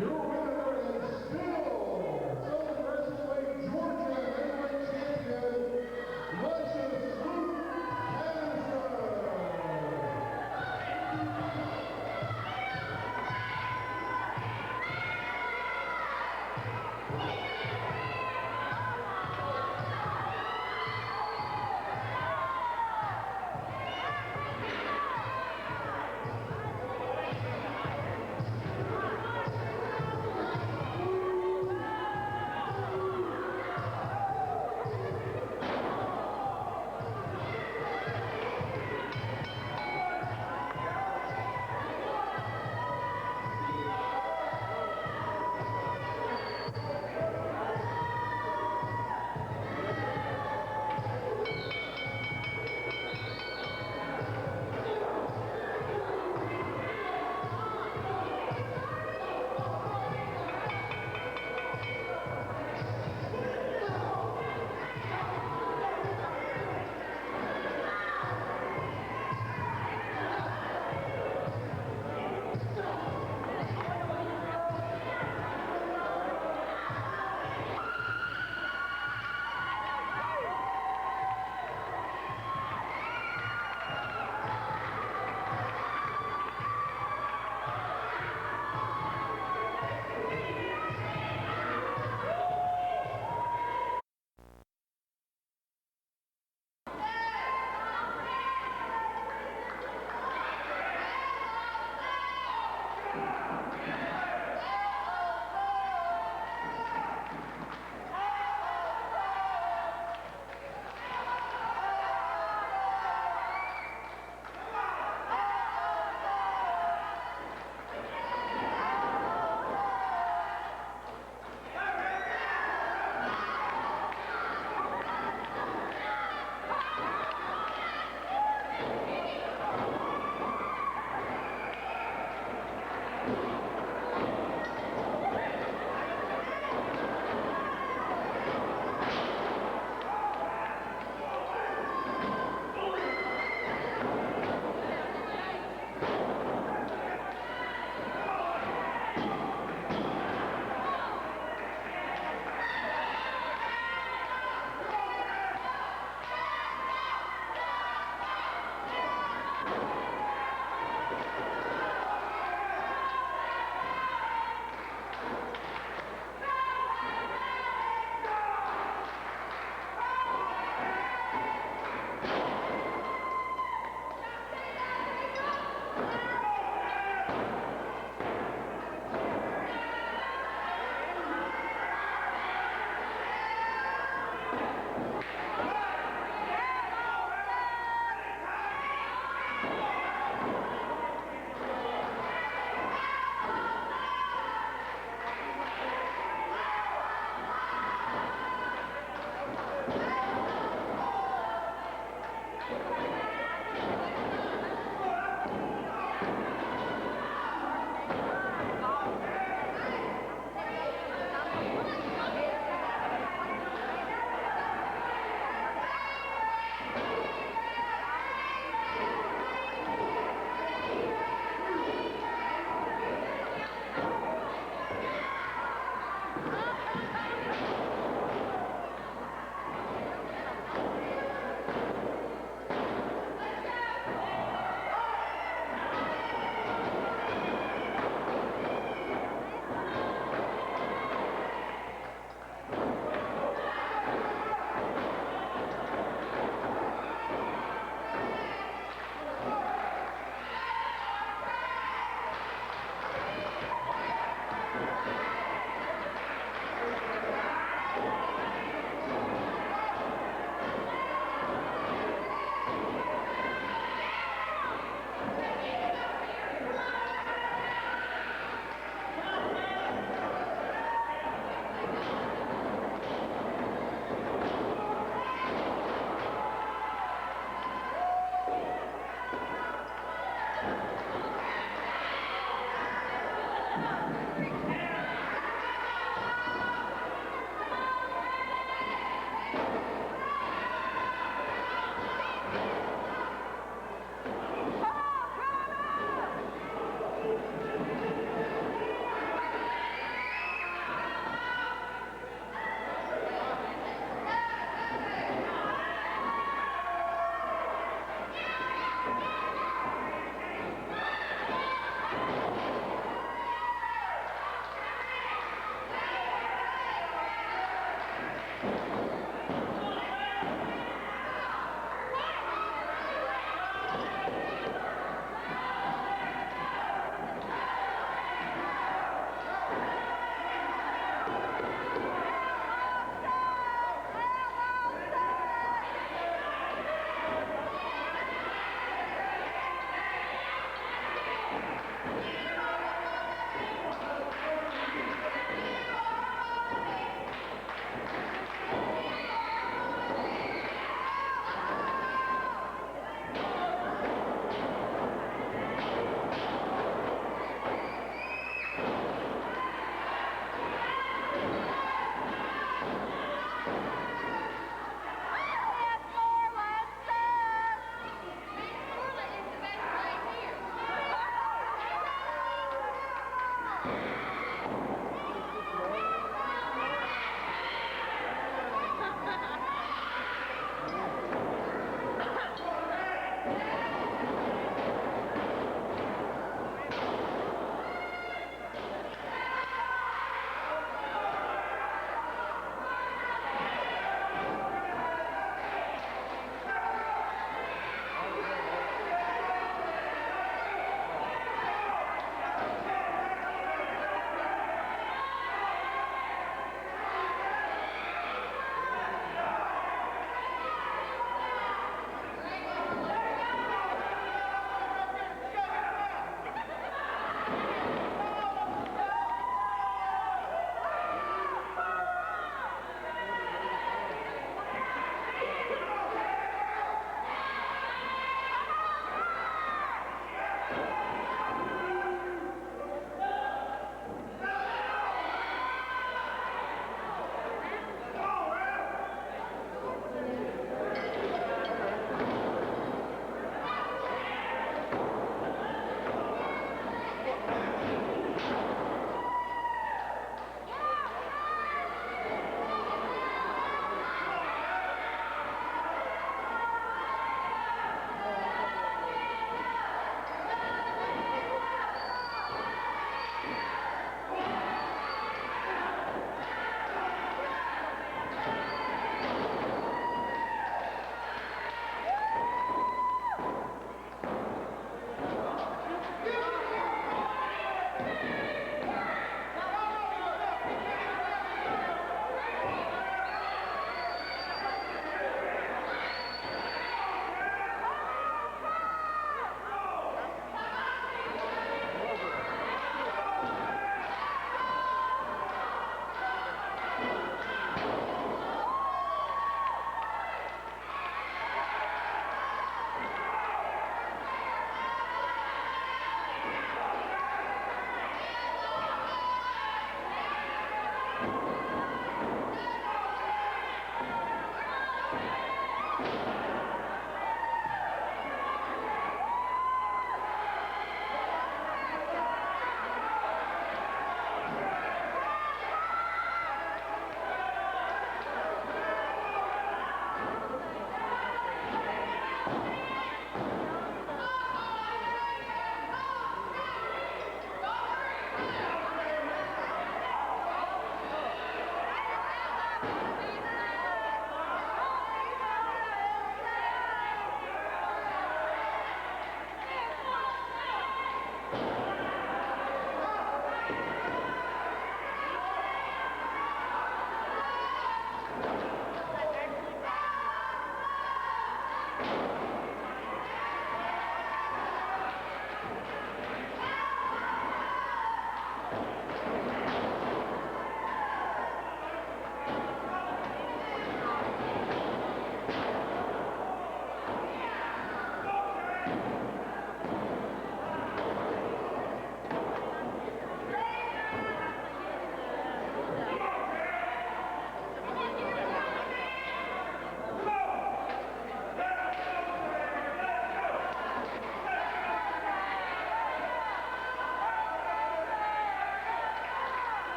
Your winner is still Southern Raceway Georgia heavyweight champion, Luscious Luke Cannister.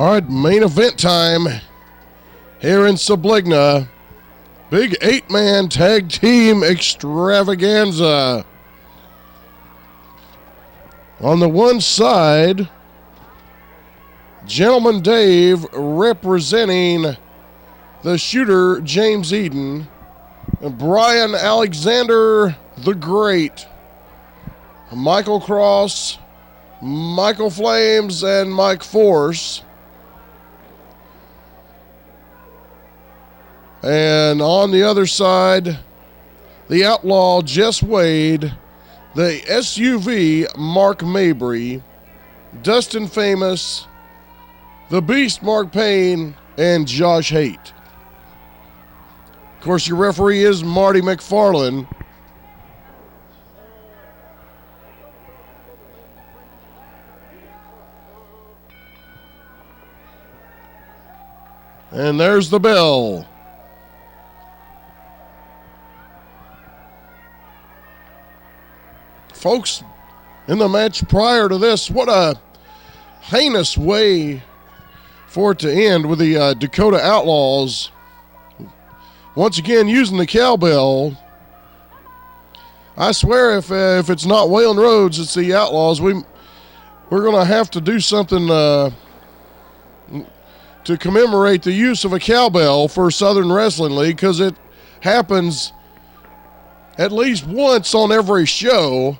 All right, main event time here in Subligna. Big 8-man tag team extravaganza. On the one side, Gentleman Dave representing the shooter James Eden, and Brian Alexander the Great, Michael Cross, Michael Flames, and Mike Force. And on the other side, the Outlaw Jess Wade, the SUV Mark Mabry, Dustin Famous, the Beast Mark Payne, and Josh Haight. Of course, your referee is Marty McFarland. And there's the bell. Folks, in the match prior to this, what a heinous way for it to end with the Dakota Outlaws once again using the cowbell. I swear if it's not Wayland Rhodes, it's the Outlaws. We're going to have to do something to commemorate the use of a cowbell for Southern Wrestling League, because it happens at least once on every show.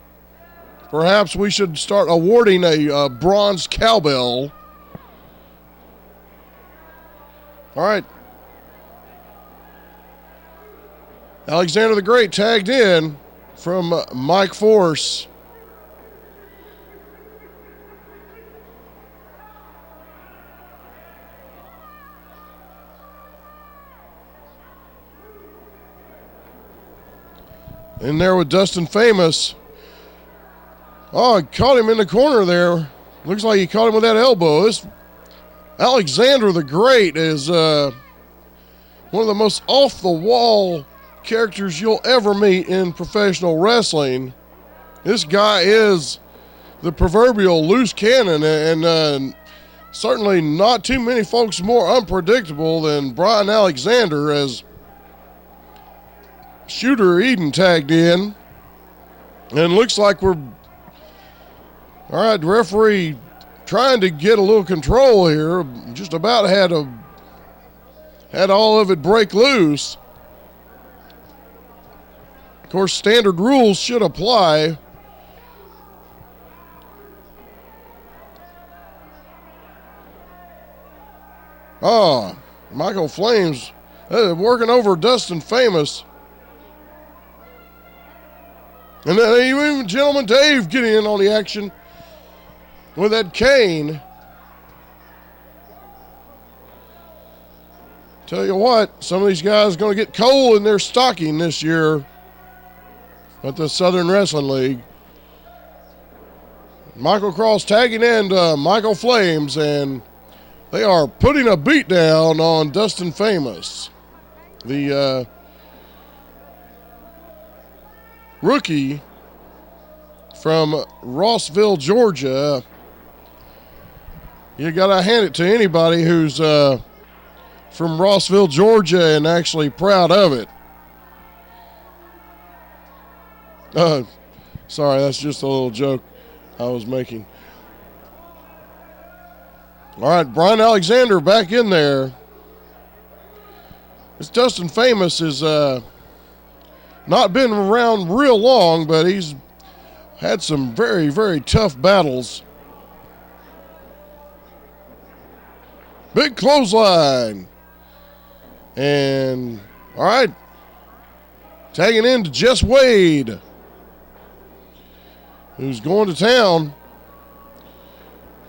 Perhaps we should start awarding a bronze cowbell. All right. Alexander the Great tagged in from Mike Force. In there with Dustin Famous. Oh, he caught him in the corner there. Looks like he caught him with that elbow. This Alexander the Great is one of the most off-the-wall characters you'll ever meet in professional wrestling. This guy is the proverbial loose cannon, and certainly not too many folks more unpredictable than Brian Alexander, as Shooter Eden tagged in. And looks like we're... All right, the referee trying to get a little control here. Just about had all of it break loose. Of course, standard rules should apply. Oh, Michael Flames working over Dustin Famous. And then even Gentleman Dave getting in on the action with that cane. Tell you what, some of these guys are going to get coal in their stocking this year at the Southern Wrestling League. Michael Cross tagging in to Michael Flames, and they are putting a beat down on Dustin Famous, the rookie from Rossville, Georgia. You got to hand it to anybody who's from Rossville, Georgia, and actually proud of it. Sorry, that's just a little joke I was making. All right, Brian Alexander back in there. This Dustin Famous has not been around real long, but he's had some very, very tough battles. Big clothesline. And, all right, tagging in to Jess Wade, who's going to town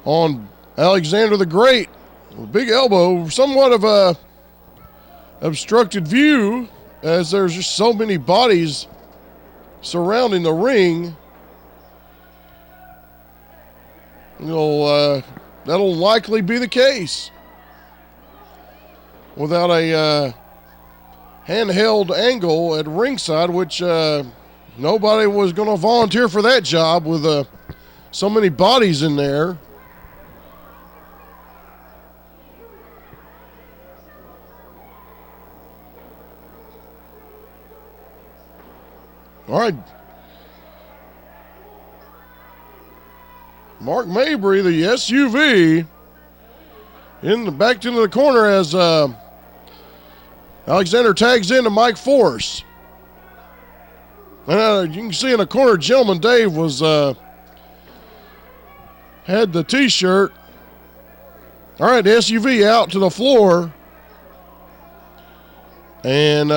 on Alexander the Great. A big elbow, somewhat of a obstructed view, as there's just so many bodies surrounding the ring. That'll likely be the case without a handheld angle at ringside, which nobody was going to volunteer for that job with so many bodies in there. All right. Mark Mabry, the SUV, backed into the corner as Alexander tags into Mike Force. And you can see in the corner, Gentleman Dave was had the T-shirt. All right, the SUV out to the floor. And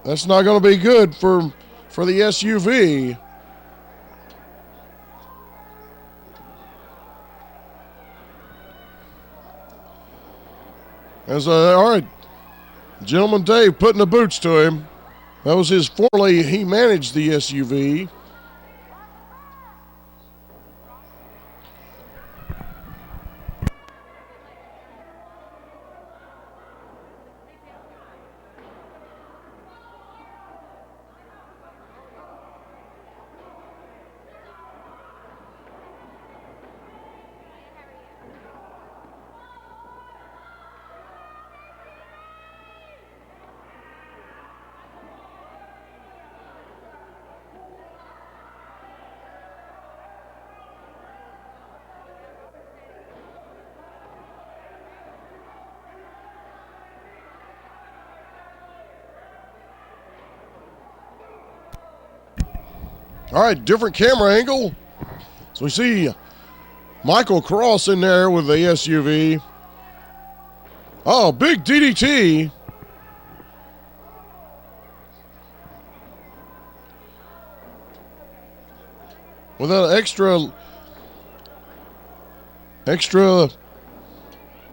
that's not going to be good for the SUV. All right, Gentleman Dave putting the boots to him. That was his formerly, he managed the SUV. All right, different camera angle. So we see Michael Cross in there with the SUV. Oh, big DDT. With that extra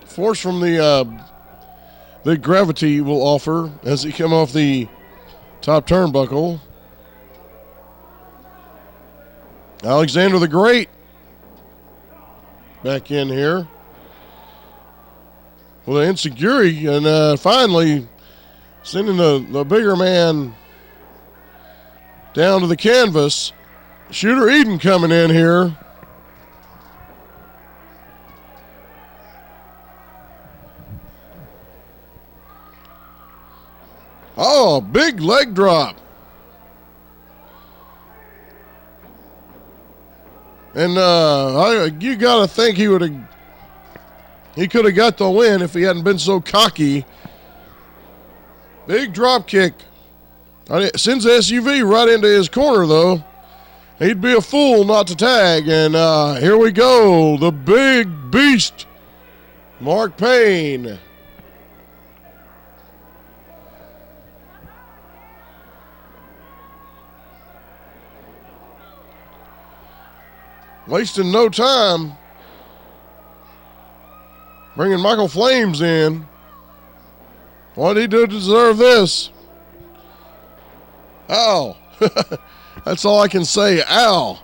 force from the gravity will offer as he come off the top turnbuckle. Alexander the Great back in here with an insecurity, and finally sending the bigger man down to the canvas. Shooter Eden coming in here. Oh, big leg drop. And you got to think he could have got the win if he hadn't been so cocky. Big drop kick. Sends the SUV right into his corner, though. He'd be a fool not to tag. And here we go. The big beast, Mark Payne. Wasting no time. Bringing Michael Flames in. What did he do to deserve this? Ow. That's all I can say. Ow.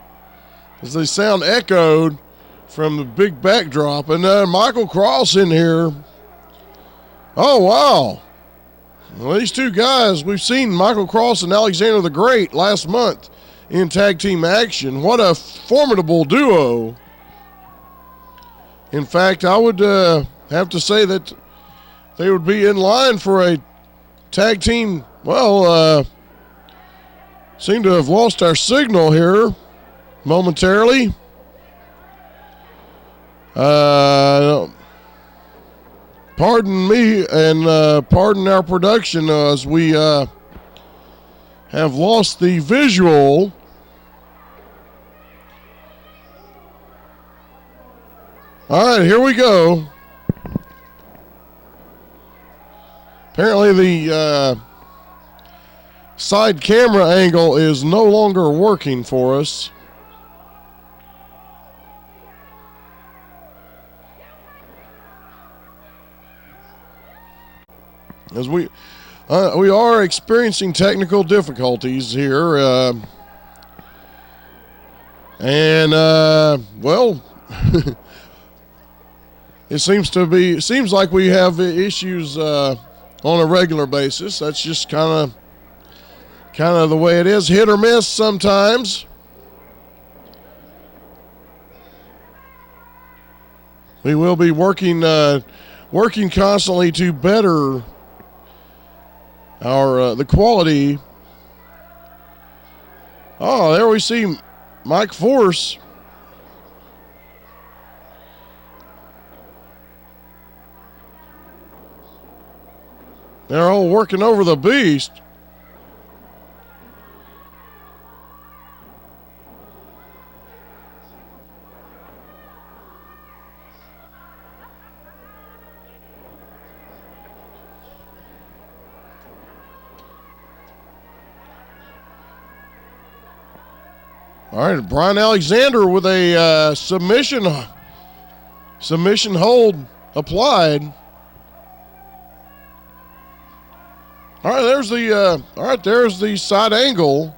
As they sound echoed from the big backdrop. And Michael Cross in here. Oh, wow. Well, these two guys, we've seen Michael Cross and Alexander the Great last month in tag team action. What a formidable duo. In fact, I would have to say that they would be in line for a tag team. Well, seem to have lost our signal here momentarily. Pardon me and pardon our production as we have lost the visual. All right, here we go. Apparently the side camera angle is no longer working for us. As we are experiencing technical difficulties here, and well, it seems like we have issues on a regular basis. That's just kind of the way it is, hit or miss sometimes. We will be working constantly to better our the quality Oh, there we see Mike Force. They're all working over the beast. All right, Brian Alexander with a submission hold applied. All right, there's the side angle.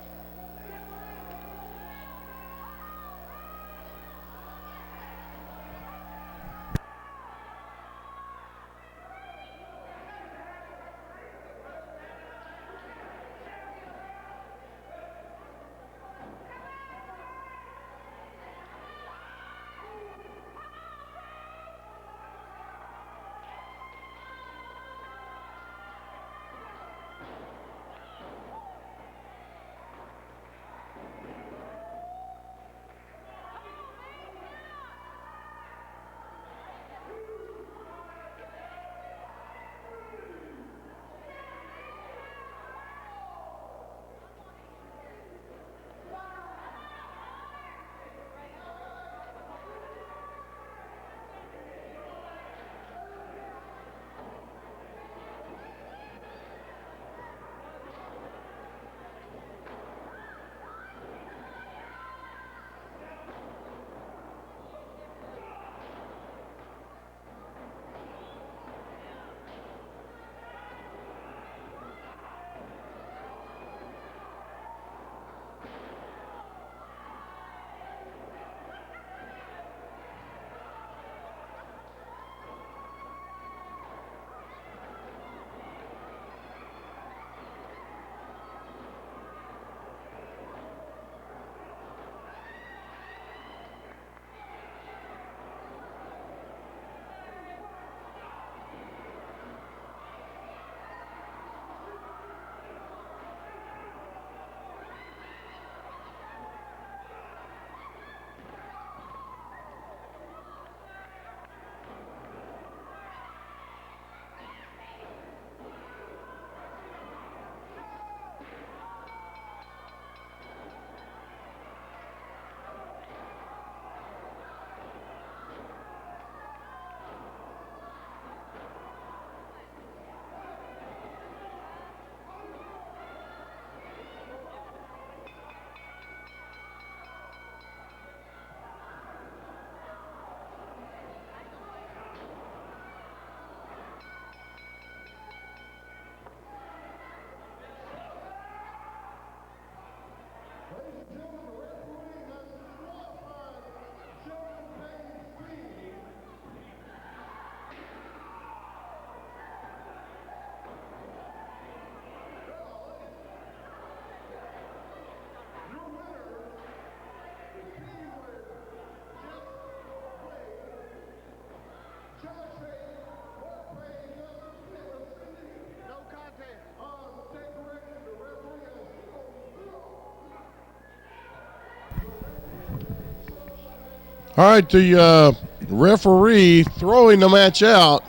All right, the referee throwing the match out.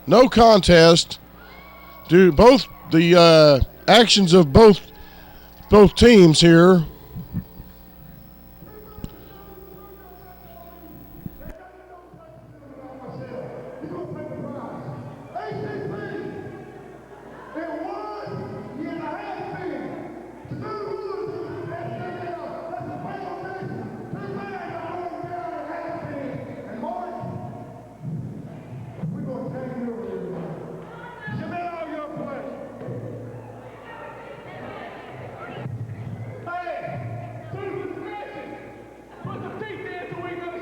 No contest. Due both the actions of both teams here. Put the feet there so we can